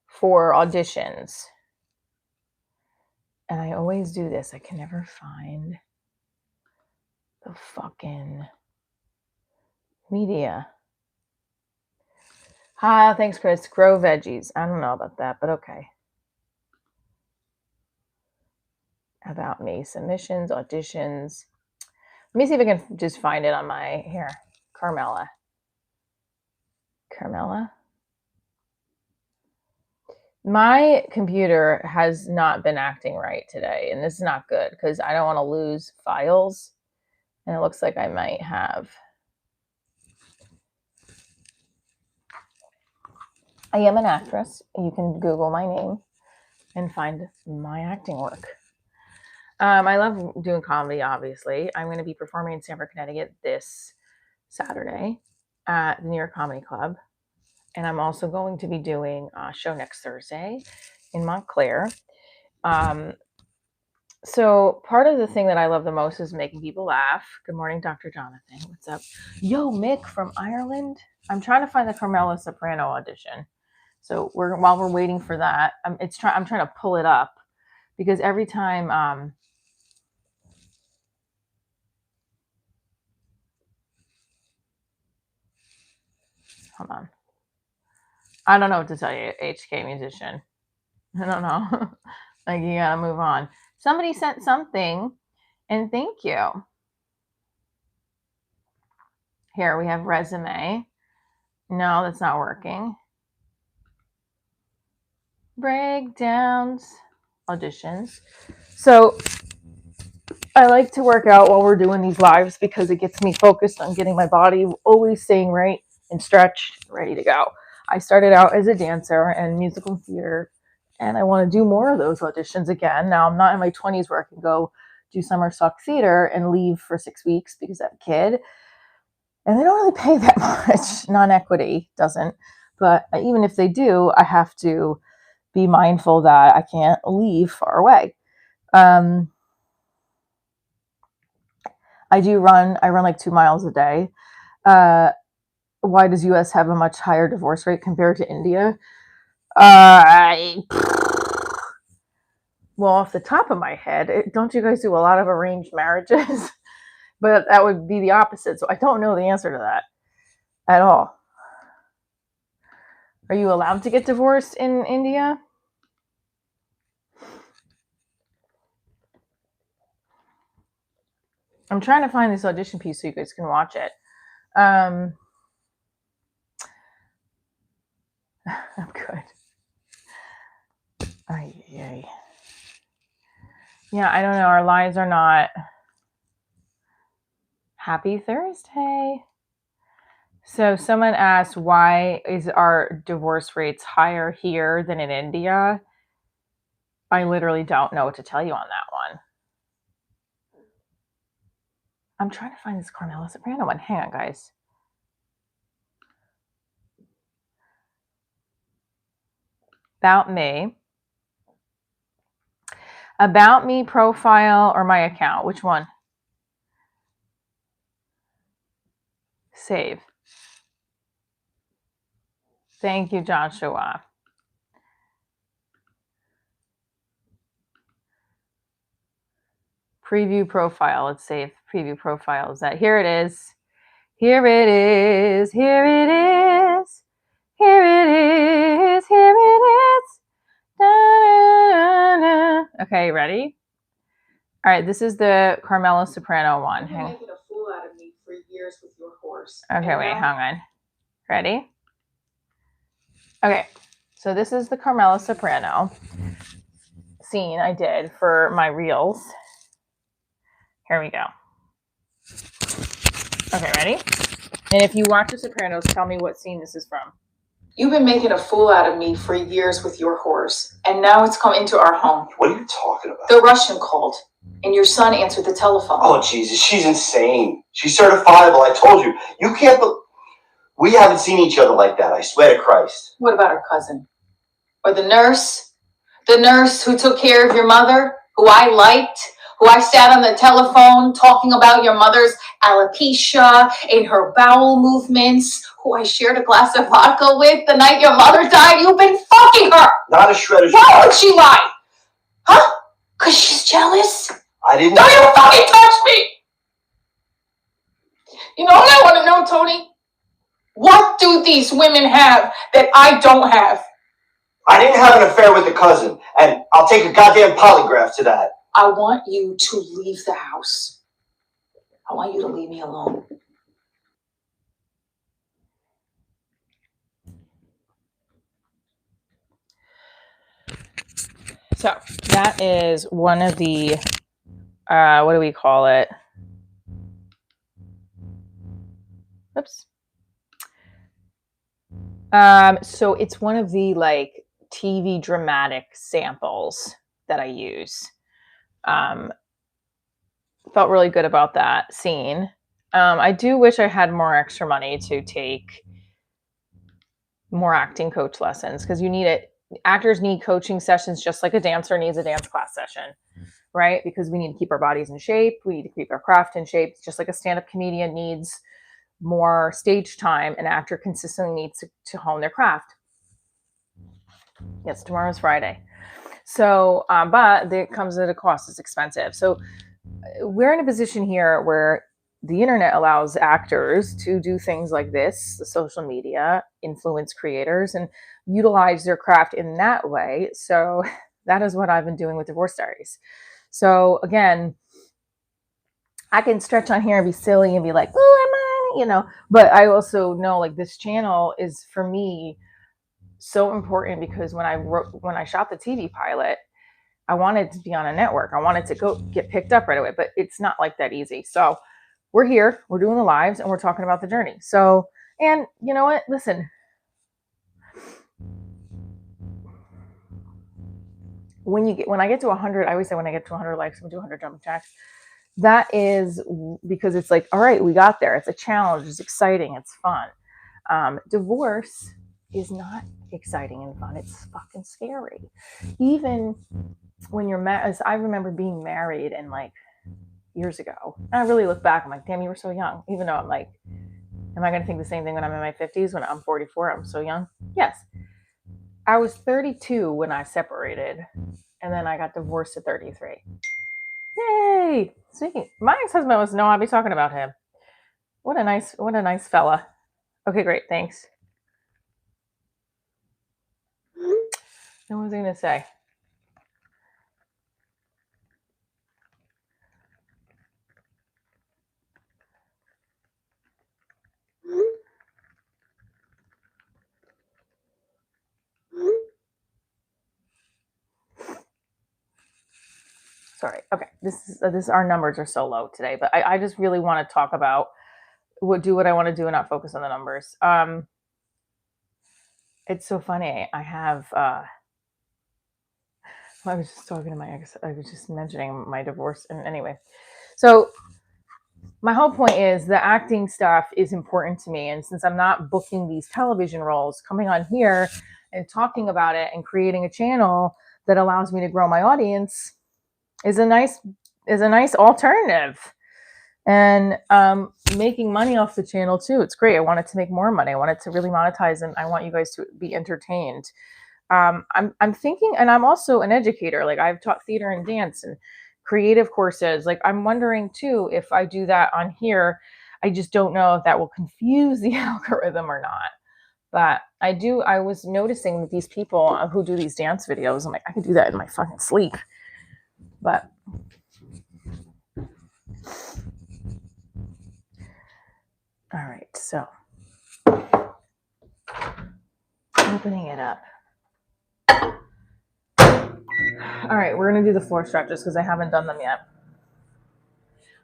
for auditions. And I always do this. I can never find the fucking media. Hi, thanks, Chris. Grow veggies. I don't know about that, but okay. About me. Submissions, auditions. Let me see if I can just find it on my here. Carmela. My computer has not been acting right today, and this is not good because I don't want to lose files. And it looks like I might have. I am an actress. You can Google my name. and find my acting work. I love doing comedy, obviously. I'm going to be performing in Stamford, Connecticut this Saturday at the New York Comedy Club. And I'm also going to be doing a show next Thursday in Montclair. So part of the thing that I love the most is making people laugh. Good morning, Dr. Jonathan. What's up? Yo, Mick from Ireland. I'm trying to find the Carmela Soprano audition. So while we're waiting for that, I'm trying to pull it up because every time hold on. I don't know what to tell you, HK musician. I don't know. Like, you gotta move on. Somebody sent something, and thank you. Here we have resume. No, that's not working. Breakdowns, auditions. So I like to work out while we're doing these lives because it gets me focused on getting my body always staying right and stretched, ready to go. I started out as a dancer and musical theater, and I want to do more of those auditions again. Now I'm not in my 20s where I can go do summer stock theater and leave for 6 weeks because I have a kid. And they don't really pay that much. Non-equity doesn't. But even if they do, I have to be mindful that I can't leave far away. I run like 2 miles a day. Why does US have a much higher divorce rate compared to India? Well, off the top of my head, don't you guys do a lot of arranged marriages? But that would be the opposite. So I don't know the answer to that at all. Are you allowed to get divorced in India? I'm trying to find this audition piece so you guys can watch it. I'm good. Yeah, I don't know. Our lives are not. Happy Thursday. So someone asked, why is our divorce rates higher here than in India? I literally don't know what to tell you on that one. I'm trying to find this Carmela Soprano one. Hang on, guys. About me. About me profile or my account? Which one? Save. Thank you, Joshua. Preview profile. Let's save preview profile. Is that here it is? Here it is. Here it is. Here it is. Here it is. Da-da-da-da. Okay, ready? All right, this is the Carmela Soprano one. You've been making a fool out of me for years with your horse. Okay, wait, hang on. Ready? Okay, so this is the Carmela Soprano scene I did for my reels. Here we go. Okay, ready? And if you watch The Sopranos, tell me what scene this is from. You've been making a fool out of me for years with your horse, and now it's come into our home. What are you talking about? The Russian called, and your son answered the telephone. Oh, Jesus, she's insane. She's certifiable, I told you. You can't we haven't seen each other like that, I swear to Christ. What about her cousin? Or the nurse? The nurse who took care of your mother, who I liked, who I sat on the telephone talking about your mother's alopecia and her bowel movements, who I shared a glass of vodka with the night your mother died. You've been fucking her. Not a shred of. Why would she lie? Huh? Because she's jealous? I didn't. Don't you fucking touch me! You know what I want to know, Tony? What do these women have that I don't have? I didn't have an affair with the cousin, and I'll take a goddamn polygraph to that. I want you to leave the house. I want you to leave me alone. So that is one of the, what do we call it? Oops. So it's one of the like TV dramatic samples that I use. Felt really good about that scene. I do wish I had more extra money to take more acting coach lessons, because you need it. Actors need coaching sessions just like a dancer needs a dance class session, right? Because we need to keep our bodies in shape. We need to keep our craft in shape, just like a stand-up comedian needs more stage time. An actor consistently needs to hone their craft. Yes, tomorrow's Friday. So, but it comes at a cost. It's expensive. So we're in a position here where the internet allows actors to do things like this, the social media, influence creators, and utilize their craft in that way. So that is what I've been doing with Divorce Diaries. So again, I can stretch on here and be silly and be like, oh, am I, but I also know like this channel is for me so important, because when I shot the TV pilot, I wanted to be on a network. I wanted to go get picked up right away, but it's not like that easy. So we're here, we're doing the lives, and we're talking about the journey. So, and you know what? Listen, when I get to 100, I always say when I get to 100 likes, I'm gonna do 100 jumping jacks. That is because it's like, all right, we got there. It's a challenge. It's exciting. It's fun. Divorce is not exciting and fun. It's fucking scary. Even when you're married, I remember being married and like years ago. And I really look back, I'm like, damn, you were so young. Even though I'm like, am I going to think the same thing when I'm in my 50s? When I'm 44, I'm so young? Yes. I was 32 when I separated, and then I got divorced at 33. Yay! Sweet. My ex-husband was, no, I'll be talking about him. What a nice fella. Okay, great. Thanks. What was I going to say? Sorry. Okay. This our numbers are so low today, but I just really want to talk about what I want to do and not focus on the numbers. It's so funny. I have I was just talking to my ex. I was just mentioning my divorce, and anyway, so my whole point is the acting stuff is important to me, and since I'm not booking these television roles, coming on here and talking about it and creating a channel that allows me to grow my audience is a nice alternative. And making money off the channel too, it's great. I want it to make more money. I want it to really monetize, and I want you guys to be entertained. I'm thinking, and I'm also an educator. Like I've taught theater and dance and creative courses. Like I'm wondering too, if I do that on here, I just don't know if that will confuse the algorithm or not. But I was noticing that these people who do these dance videos, I'm like, I could do that in my fucking sleep. But all right, so opening it up. All right, we're gonna do the floor stretches because I haven't done them yet.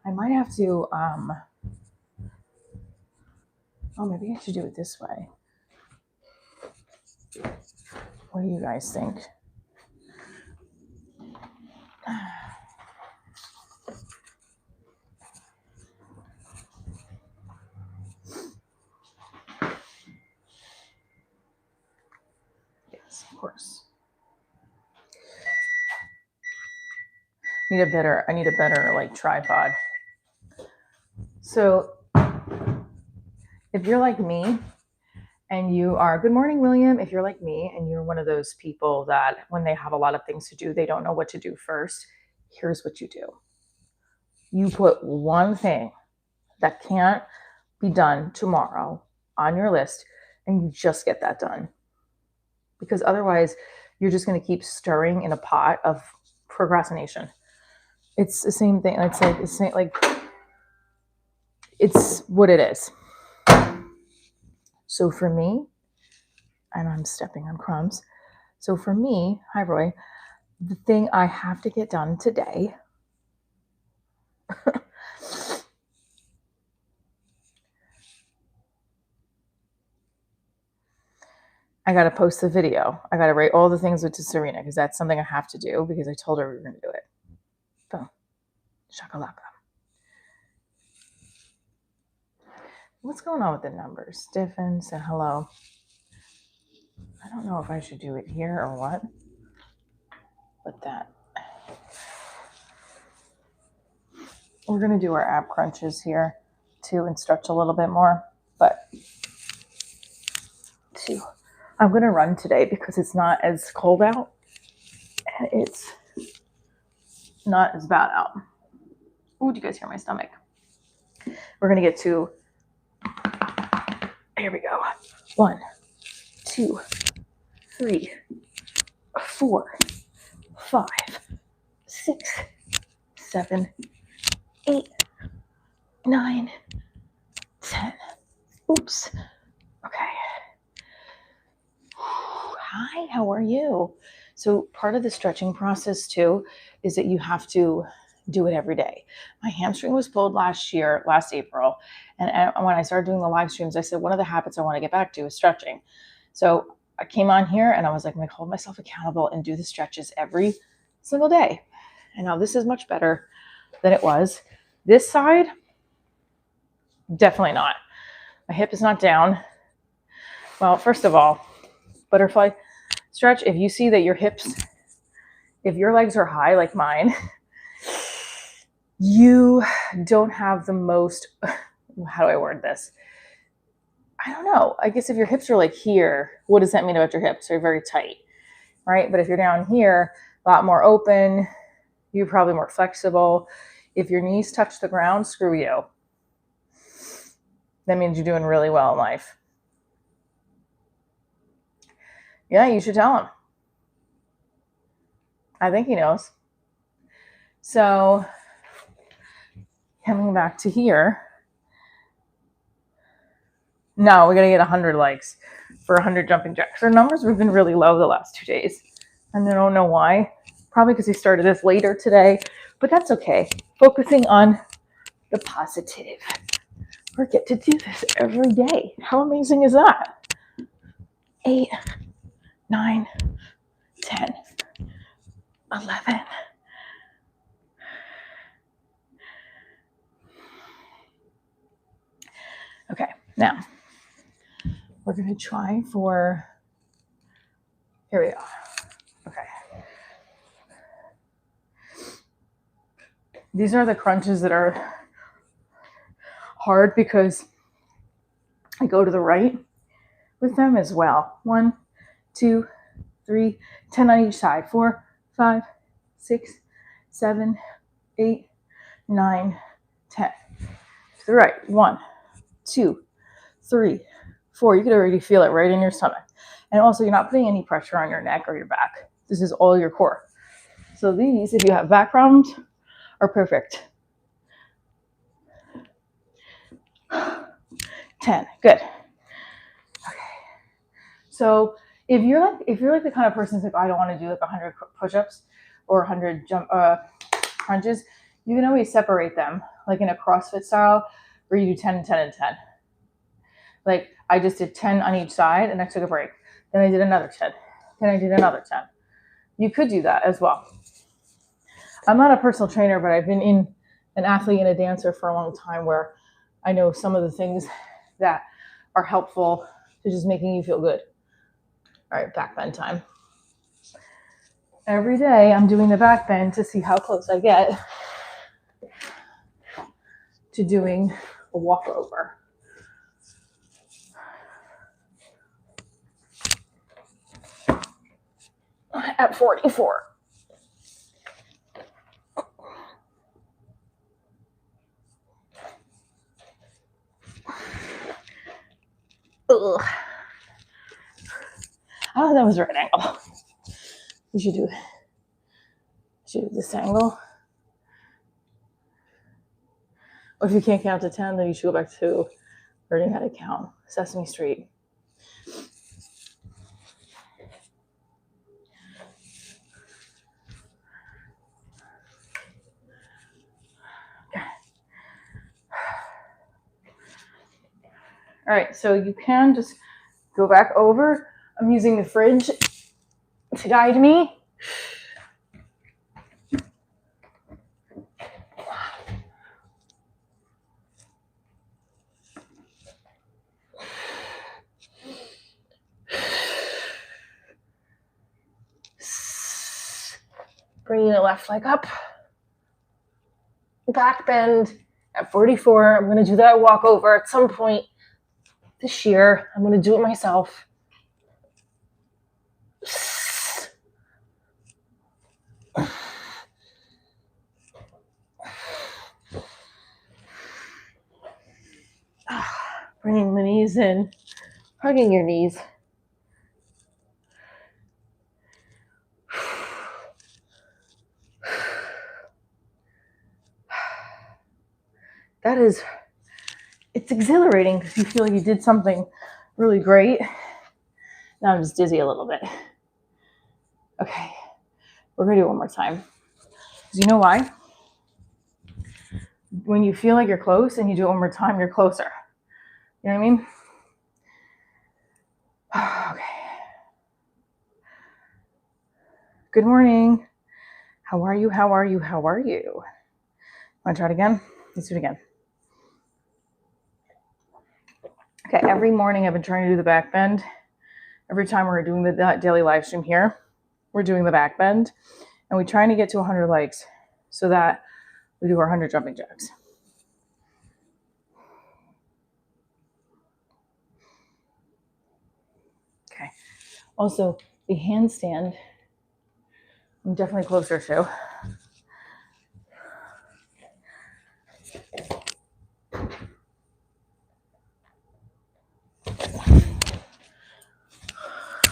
I might have to, oh, maybe I should do it this way. What do you guys think? Yes, of course. I need a better like tripod. So if you're like me and you are, good morning, William. If you're like me and you're one of those people that when they have a lot of things to do, they don't know what to do first, here's what you do. You put one thing that can't be done tomorrow on your list, and you just get that done. Because otherwise, you're just going to keep stirring in a pot of procrastination. It's the same thing. It's it's what it is. So for me, and I'm stepping on crumbs. So for me, hi Roy, the thing I have to get done today I got to post the video. I got to write all the things to Serena because that's something I have to do because I told her we were going to do it. Boom. Shakalaka. What's going on with the numbers? Stiffen said hello. I don't know if I should do it here or what. But that. We're going to do our ab crunches here too and stretch a little bit more. But two. I'm going to run today because it's not as cold out and it's not as bad out. Ooh, do you guys hear my stomach? We're going to get to, here we go. 1, 2, 3, 4, 5, 6, 7, 8, 9, 10. Oops. Okay. Hi, how are you? So part of the stretching process too is that you have to do it every day. My hamstring was pulled last April. And when I started doing the live streams, I said, one of the habits I want to get back to is stretching. So I came on here and I was like, I'm going to hold myself accountable and do the stretches every single day. And now this is much better than it was. This side, definitely not. My hip is not down. Well, first of all, butterfly stretch. If you see that your hips, if your legs are high like mine, you don't have the most, how do I word this? I don't know. I guess if your hips are like here, what does that mean about your hips? They're very tight, right? But if you're down here, a lot more open, you're probably more flexible. If your knees touch the ground, screw you. That means you're doing really well in life. Yeah, you should tell him. I think he knows. So coming back to here. No, we got to get 100 likes for 100 jumping jacks. Our numbers have been really low the last 2 days. And I don't know why. Probably because we started this later today. But that's okay. Focusing on the positive. We get to do this every day. How amazing is that? 8, 9, 10, 11. Okay, now we're going to try for, here we go. Okay. These are the crunches that are hard because I go to the right with them as well. 1, 2, 3, 10 on each side. 4, 5, 6, 7, 8, 9, 10. To the right. 1, 2, 3, 4. You can already feel it right in your stomach. And also, you're not putting any pressure on your neck or your back. This is all your core. So these, if you have background, are perfect. 10. Good. Okay. So if you're like the kind of person who's like, I don't want to do like 100 push-ups or 100 jump crunches, you can always separate them, like in a CrossFit style, where you do 10 and 10 and 10. Like I just did 10 on each side and I took a break. Then I did another 10. Then I did another 10. You could do that as well. I'm not a personal trainer, but I've been an athlete and a dancer for a long time where I know some of the things that are helpful to just making you feel good. All right, back bend time. Every day I'm doing the back bend to see how close I get to doing a walkover. At 44. Ugh. I don't know if that was the right angle. You should do this angle. Or if you can't count to 10, then you should go back to learning how to count. Sesame Street. All right, so you can just go back over. I'm using the fridge to guide me. Bringing the left leg up. Back bend at 44. I'm going to do that walkover at some point this year. I'm going to do it myself. Bringing the knees in, hugging your knees. It's exhilarating because you feel like you did something really great. Now I'm just dizzy a little bit. Okay, we're gonna do it one more time. Do you know why? When you feel like you're close and you do it one more time, you're closer. You know what I mean? Okay. Good morning. How are you? How are you? How are you? Want to try it again? Let's do it again. Okay, every morning I've been trying to do the back bend. Every time we're doing the daily live stream here, we're doing the back bend. And we're trying to get to 100 likes so that we do our 100 jumping jacks. Okay. Also, the handstand, I'm definitely closer to.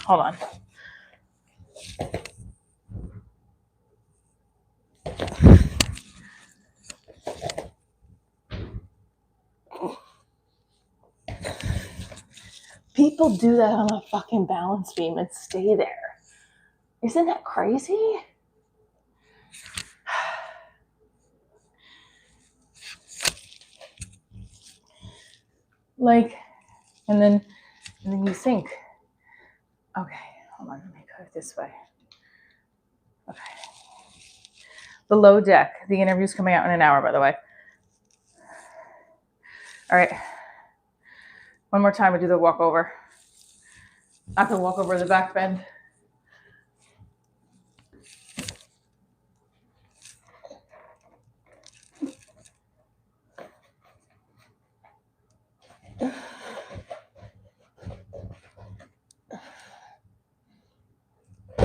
Hold on. People do that on a fucking balance beam and stay there. Isn't that crazy? Like, and then you sink. Okay, hold on, let me go this way. Okay. Below deck. The interview's coming out in an hour, by the way. All right. One more time, we do the walkover. Not the walkover, the back bend.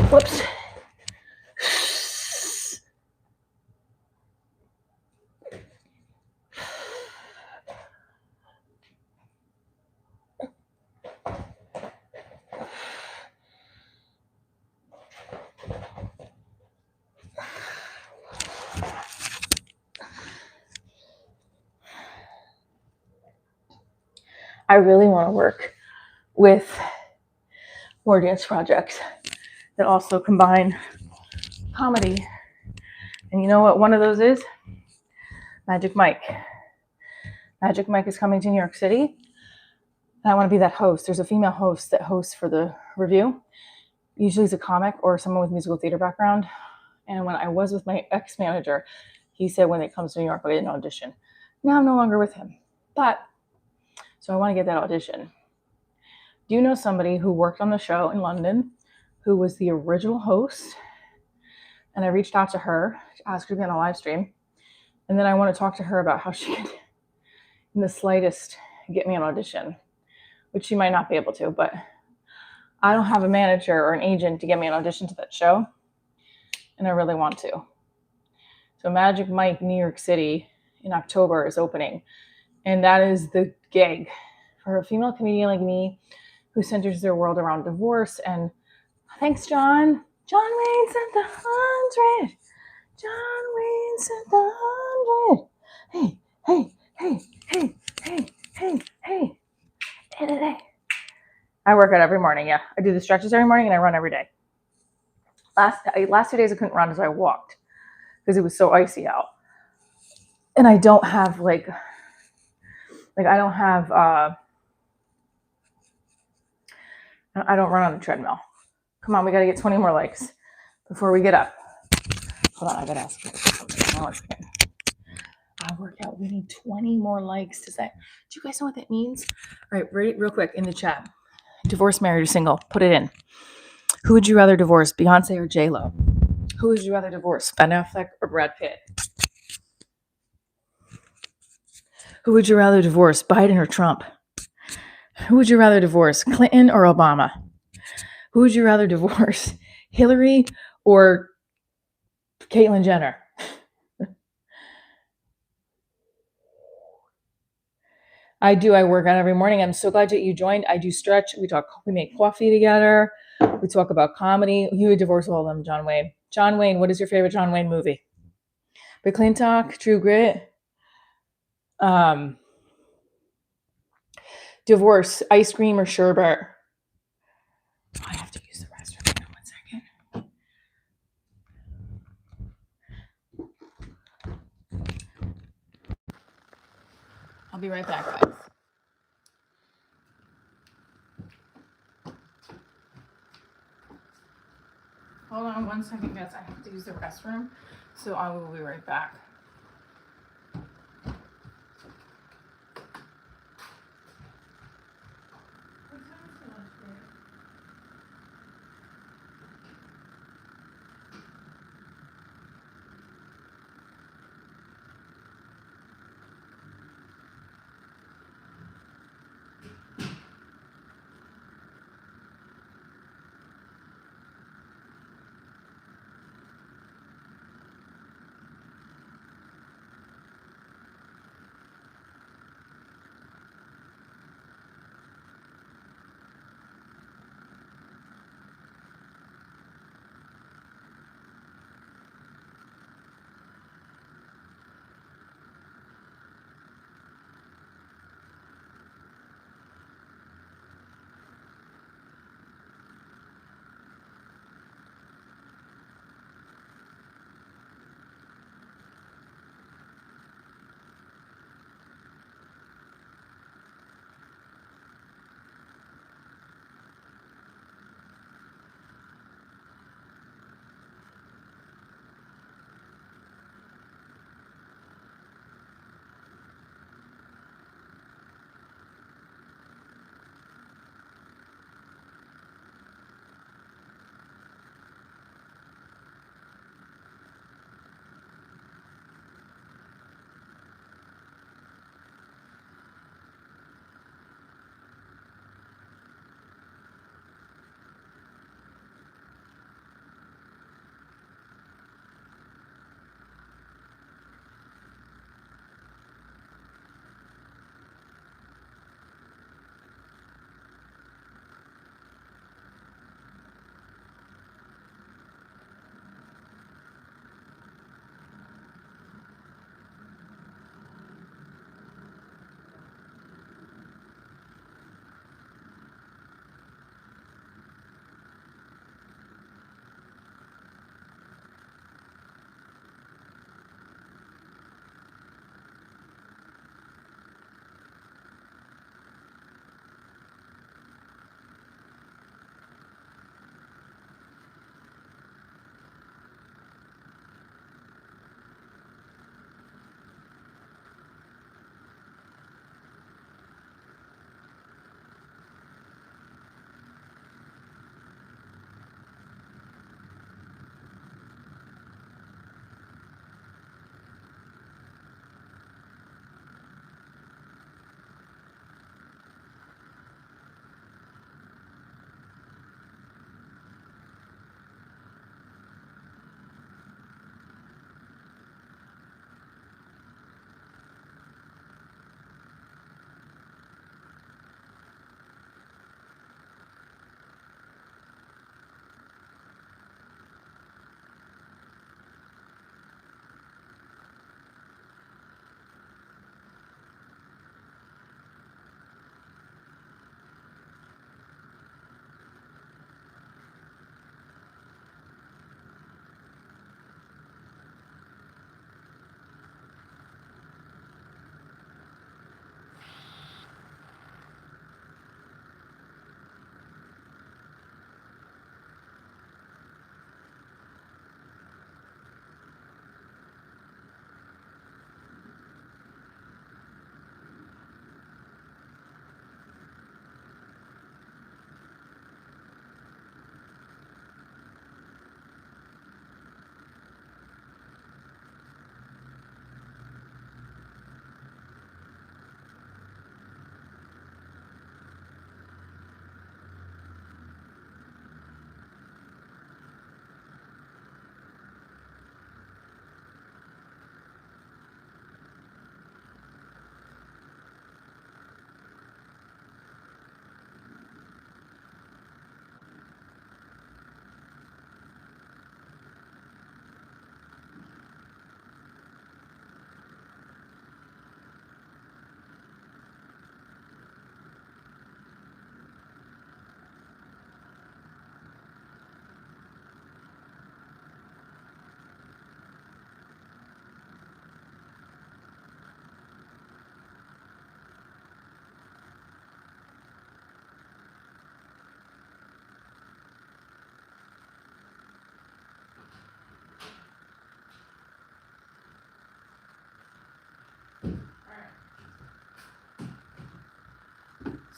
Whoops. I really want to work with more dance projects that also combine comedy. And you know what one of those is? Magic Mike. Magic Mike is coming to New York City. And I want to be that host. There's a female host that hosts for the review. Usually it's a comic or someone with musical theater background. And when I was with my ex-manager, he said when it comes to New York, I'll get an audition. Now I'm no longer with him. So I want to get that audition. Do you know somebody who worked on the show in London who was the original host? And I reached out to her to ask her to be on a live stream. And then I want to talk to her about how she could, in the slightest, get me an audition, which she might not be able to, but I don't have a manager or an agent to get me an audition to that show. And I really want to. So Magic Mike, New York City in October is opening. And that is the gig for a female comedian like me who centers their world around divorce. And thanks, John. John Wayne sent the 100. John Wayne sent the 100. Hey, hey, hey, hey, hey, hey, hey. Hey. I work out every morning, yeah. I do the stretches every morning and I run every day. Last 2 days I couldn't run as I walked because it was so icy out. And I don't have I I don't run on a treadmill. Come on, we got to get 20 more likes before we get up. Hold on, I got to ask you something. Hold on one second. I work out. We need 20 more likes to say. Do you guys know what that means? All right, real quick in the chat. Divorced, married, or single? Put it in. Who would you rather divorce, Beyonce or J-Lo? Who would you rather divorce, Ben Affleck or Brad Pitt? Who would you rather divorce, Biden or Trump? Who would you rather divorce, Clinton or Obama? Who would you rather divorce, Hillary or Caitlyn Jenner? I do. I work out every morning. I'm so glad that you joined. I do stretch. We make coffee together. We talk about comedy. You would divorce all of them, John Wayne. John Wayne, what is your favorite John Wayne movie? McClintock, True Grit. Divorce, ice cream or sherbet? I have to use the restroom. Hang on 1 second. I'll be right back, guys. Hold on 1 second, guys. I have to use the restroom, so I will be right back.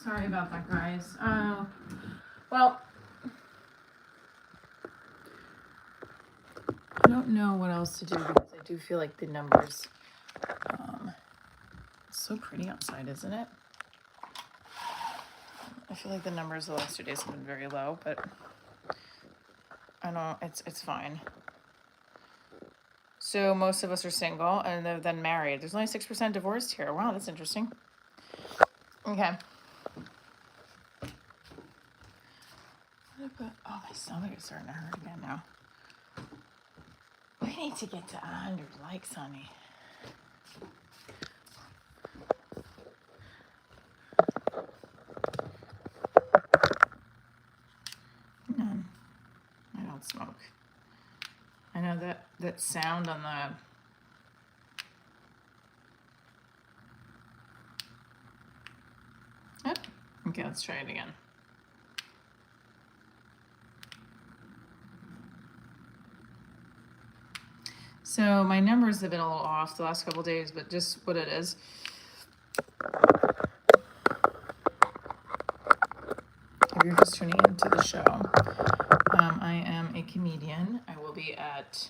Sorry about that, guys. Well, I don't know what else to do because I do feel like the numbers, it's so pretty outside, isn't it? I feel like the numbers the last 2 days have been very low, but I don't, it's fine. So most of us are single and they're then married. There's only 6% divorced here. Wow, that's interesting. Okay. Oh, my stomach is starting to hurt again now. We need to get to 100 likes, honey. No, I don't smoke. I know that sound on the... Oh, okay, let's try it again. So my numbers have been a little off the last couple days, but just what it is. If you're just tuning into the show, I am a comedian. I will be at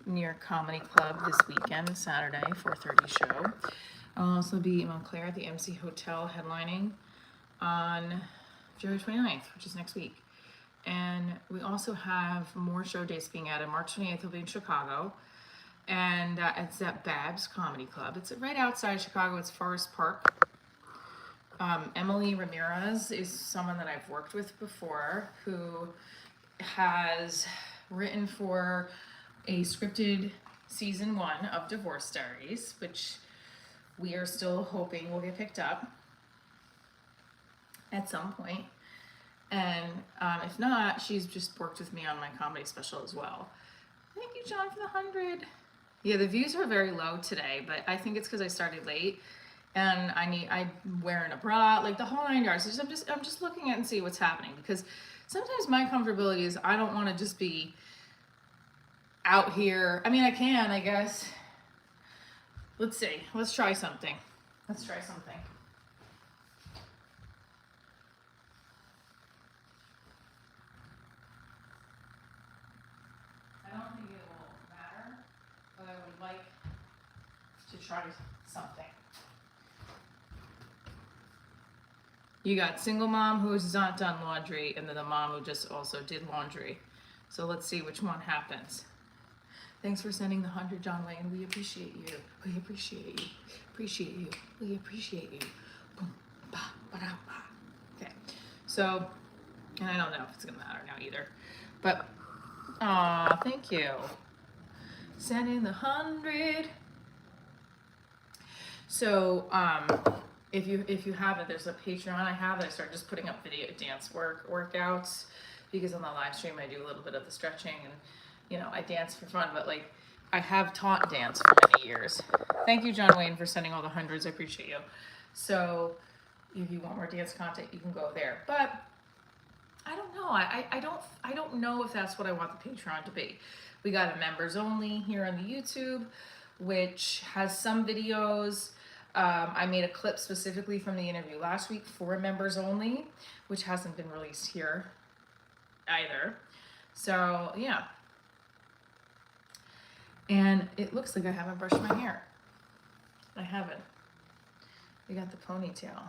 New York Comedy Club this weekend, Saturday, 4:30 show. I'll also be in Montclair at the MC Hotel headlining on February 29th, which is next week. And we also have more show dates being added. March 28th will be in Chicago. And it's at Babs Comedy Club. It's right outside Chicago. It's Forest Park. Emily Ramirez is someone that I've worked with before who has written for a scripted season 1 of Divorce Diaries, which we are still hoping will get picked up at some point. And if not, she's just worked with me on my comedy special as well. Thank you, John, for the 100. Yeah, the views are very low today, but I think it's because I started late and I'm wearing a bra, like the whole 9 yards. So I'm just looking at and see what's happening, because sometimes my comfortability is I don't want to just be out here. I mean, I can, I guess. Let's see. Let's try something. I don't think it will matter, but I would like to try something. You got single mom who's not done laundry, and then the mom who just also did laundry. So let's see which one happens. Thanks for sending the 100, John Wayne. We appreciate you. We appreciate you. Appreciate you. We appreciate you. Boom, ba, ba, da, ba. Okay. So, and I don't know if it's gonna matter now either. But, aw, thank you. Sending the 100. So, if you haven't, there's a Patreon I have that I started just putting up video dance workouts, because on the live stream I do a little bit of the stretching and, you know, I dance for fun, but like I have taught dance for many years. Thank you, John Wayne, for sending all the 100s. I appreciate you. So if you want more dance content, you can go there. But I don't know. I don't know if that's what I want the Patreon to be. We got a members only here on the YouTube, which has some videos. I made a clip specifically from the interview last week for members only, which hasn't been released here either. So yeah. And it looks like I haven't brushed my hair. I haven't. We got the ponytail.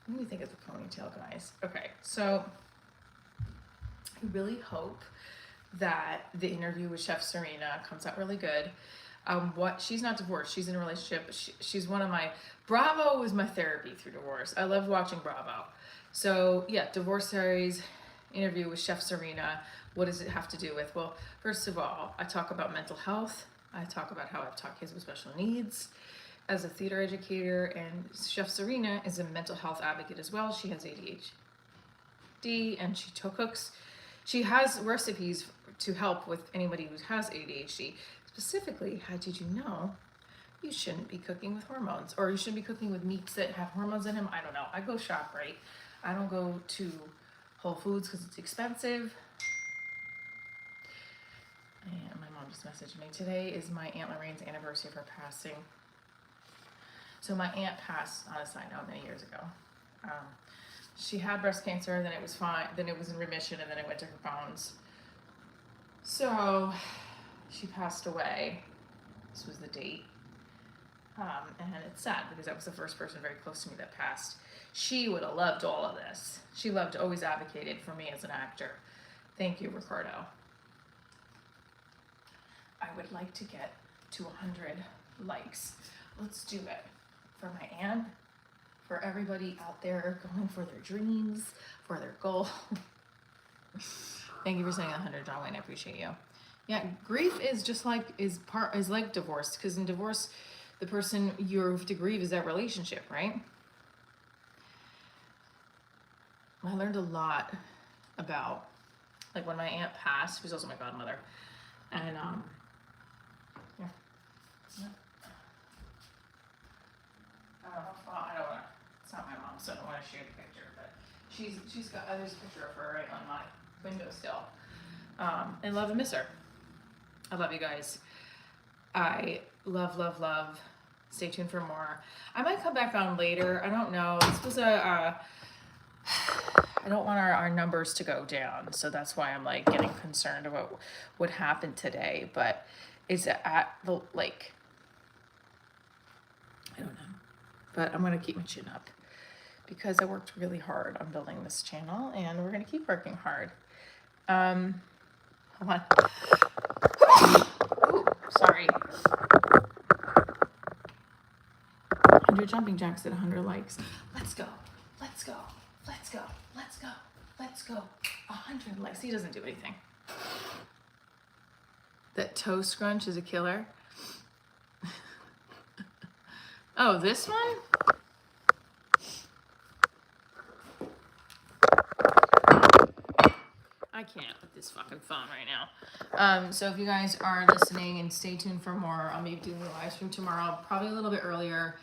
What do you think of the ponytail, guys? Okay, so I really hope that the interview with Chef Serena comes out really good. She's not divorced, she's in a relationship. She's one of my, Bravo was my therapy through divorce. I loved watching Bravo. So yeah, Divorce Diaries interview with Chef Serena. What does it have to do with? Well, first of all, I talk about mental health. I talk about how I've taught kids with special needs as a theater educator, and Chef Serena is a mental health advocate as well. She has ADHD and she cooks. She has recipes to help with anybody who has ADHD. Specifically, how did you know you shouldn't be cooking with hormones, or you shouldn't be cooking with meats that have hormones in them? I don't know. I go ShopRite. I don't go to Whole Foods because it's expensive. And my mom just messaged me. Today is my Aunt Lorraine's anniversary of her passing. So my aunt passed, on a side note, many years ago. She had breast cancer, then it was fine, then it was in remission, and then it went to her bones. So she passed away. This was the date. And it's sad because that was the first person very close to me that passed. She would have loved all of this. She loved, always advocated for me as an actor. Thank you, Ricardo. I would like to get to 100 likes. Let's do it. For my aunt, for everybody out there going for their dreams, for their goal. Thank you for saying 100, John Wayne. I appreciate you. Yeah, grief is just like is like divorce, because in divorce, the person you have to grieve is that relationship, right? I learned a lot about, like, when my aunt passed, who's also my godmother, and yeah. I don't want to. It's not my mom, so I don't want to share the picture. But she's got there's a picture of her right on my window still. And love and miss her. I love you guys. I love. Stay tuned for more. I might come back on later. I don't know. This was a. I don't want our numbers to go down, so that's why I'm like getting concerned about what happened today. But is it at the like? I don't know. But I'm gonna keep my chin up because I worked really hard on building this channel, and we're gonna keep working hard. Hold on. Ooh, sorry. 100 jumping jacks at 100 likes. Let's go. 100 likes. He doesn't do anything. That toe scrunch is a killer. Oh, this one? I can't with this fucking phone right now. So if you guys are listening, and stay tuned for more, I'll be doing a live stream tomorrow, probably a little bit earlier,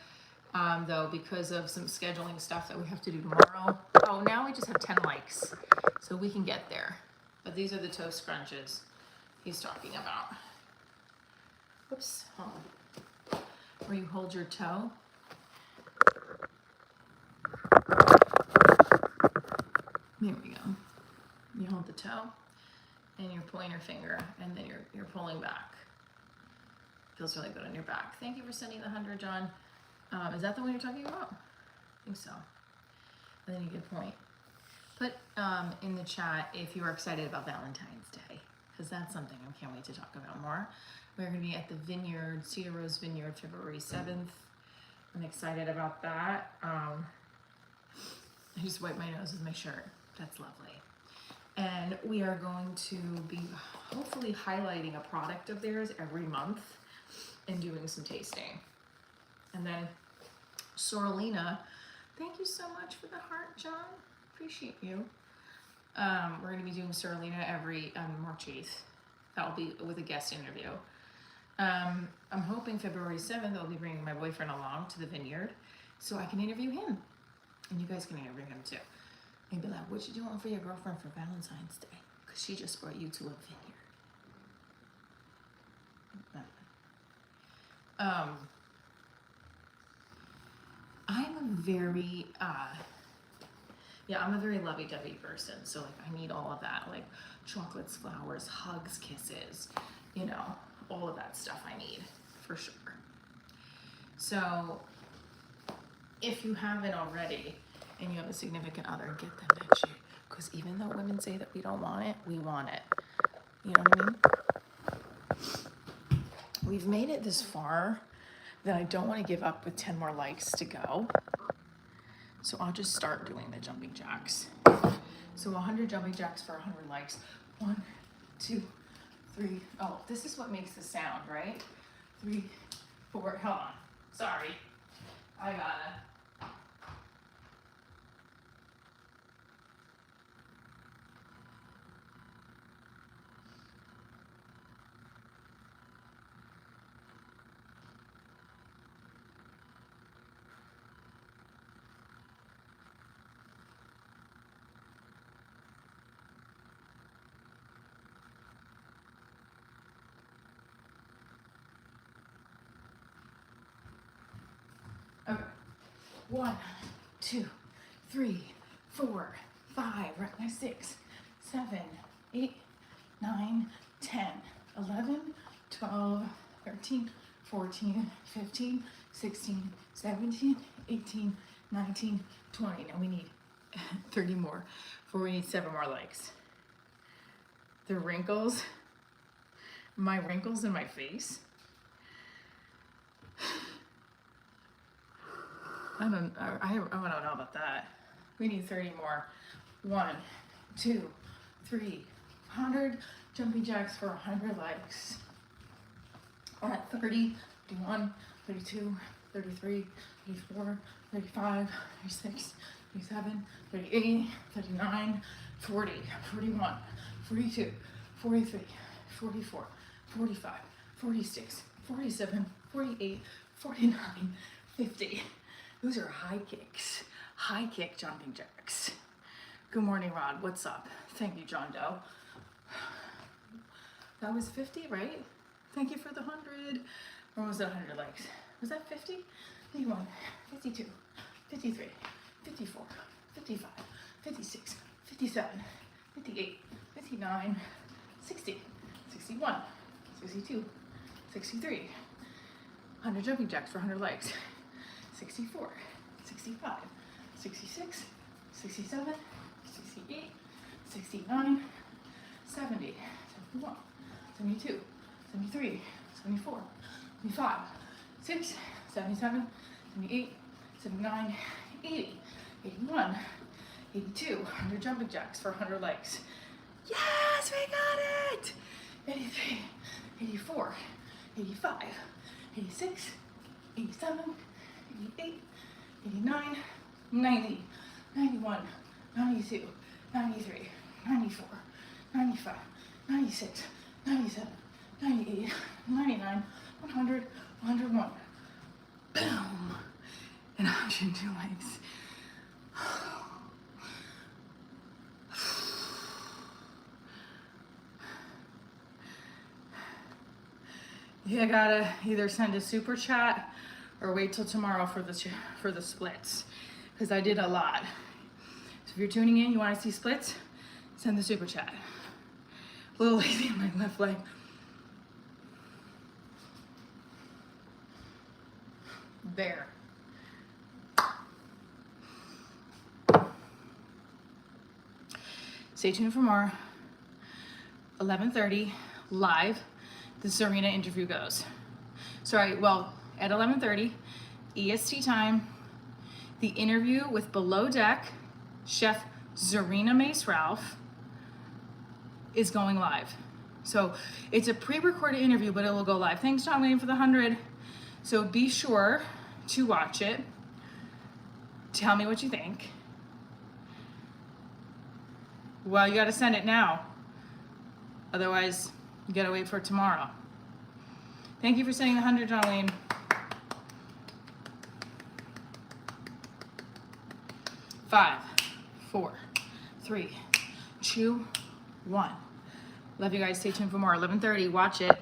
though, because of some scheduling stuff that we have to do tomorrow. Oh, now we just have 10 likes, so we can get there. But these are the toe scrunches he's talking about. Whoops, hold on. Where you hold your toe. There we go. You hold the toe and your pointer finger, and then you're pulling back. Feels really good on your back. Thank you for sending the 100, John. Is that the one you're talking about? I think so. And then you can point. Put in the chat if you are excited about Valentine's Day, because that's something I can't wait to talk about more. We're going to be at the Vineyard, Cedar Rose Vineyard, February 7th. I'm excited about that. I just wiped my nose with my shirt. That's lovely. And we are going to be hopefully highlighting a product of theirs every month and doing some tasting. And then Sorolina, thank you so much for the heart, John. Appreciate you. We're going to be doing Sorolina every March 8th. That will be with a guest interview. I'm hoping February 7th I'll be bringing my boyfriend along to the vineyard so I can interview him. And you guys can interview him too. And be like, what you doing for your girlfriend for Valentine's Day? Because she just brought you to a vineyard. I'm a very, I'm a very lovey-dovey person. So like I need all of that, like chocolates, flowers, hugs, kisses, you know, all of that stuff I need for sure. So if you haven't already, and you have a significant other, get them that shit. Because even though women say that we don't want it, we want it. You know what I mean? We've made it this far that I don't want to give up with 10 more likes to go. So I'll just start doing the jumping jacks. So 100 jumping jacks for 100 likes. 1, 2, 3. Oh, this is what makes the sound, right? 3, 4. Hold on. Sorry. I gotta. Okay, 1, 2, 3, 4, 5, right now 6, 7, 8, 9, 10, 11, 12, 13, 14, 15, 16, 17, 18, 19, 20. Now we need 30 more, for we need 7 more legs. The wrinkles, my wrinkles in my face. I don't know about that. We need 30 more. 1, 2, 3, 100 jumping jacks for 100 legs. We're at 30, 31, 32, 33, 34, 35, 36, 37, 38, 39, 40, 41, 42, 43, 44, 45, 46, 47, 48, 49, 50. Those are high kicks. High kick jumping jacks. Good morning, Rod. What's up? Thank you, John Doe. That was 50, right? Thank you for the 100. Or was that 100 legs? Was that 50? 51, 52, 53, 54, 55, 56, 57, 58, 59, 60, 61, 62, 63. 100 jumping jacks for 100 legs. 64, 65, 66, 67, 68, 69, 70, 71, 72, 73, 74, 75, 6, 77, 78, 79, 80, 81, 82, 100 jumping jacks for 100 legs. Yes, we got it! 83, 84, 85, 86, 87, 88, 89, 90, 91, 92, 93, 94, 95, 96, 97, 98, 99, 100, 101. Boom! And 102 legs. You gotta either send a super chat or wait till tomorrow for the splits, because I did a lot. So if you're tuning in, you want to see splits, send the super chat. A little lazy on my left leg. There. Stay tuned for more. 11:30 live. The Serena interview goes. Sorry, well, at 11:30 EST time, the interview with Below Deck chef Zarina Mace Ralph is going live. So it's a pre-recorded interview, but it will go live. Thanks, John Wayne, for the 100. So be sure to watch it. Tell me what you think. Well, you gotta send it now. Otherwise, you gotta wait for tomorrow. Thank you for sending the 100, John Wayne. 5, 4, 3, 2, 1. Love you guys. Stay tuned for more. 11:30. Watch it.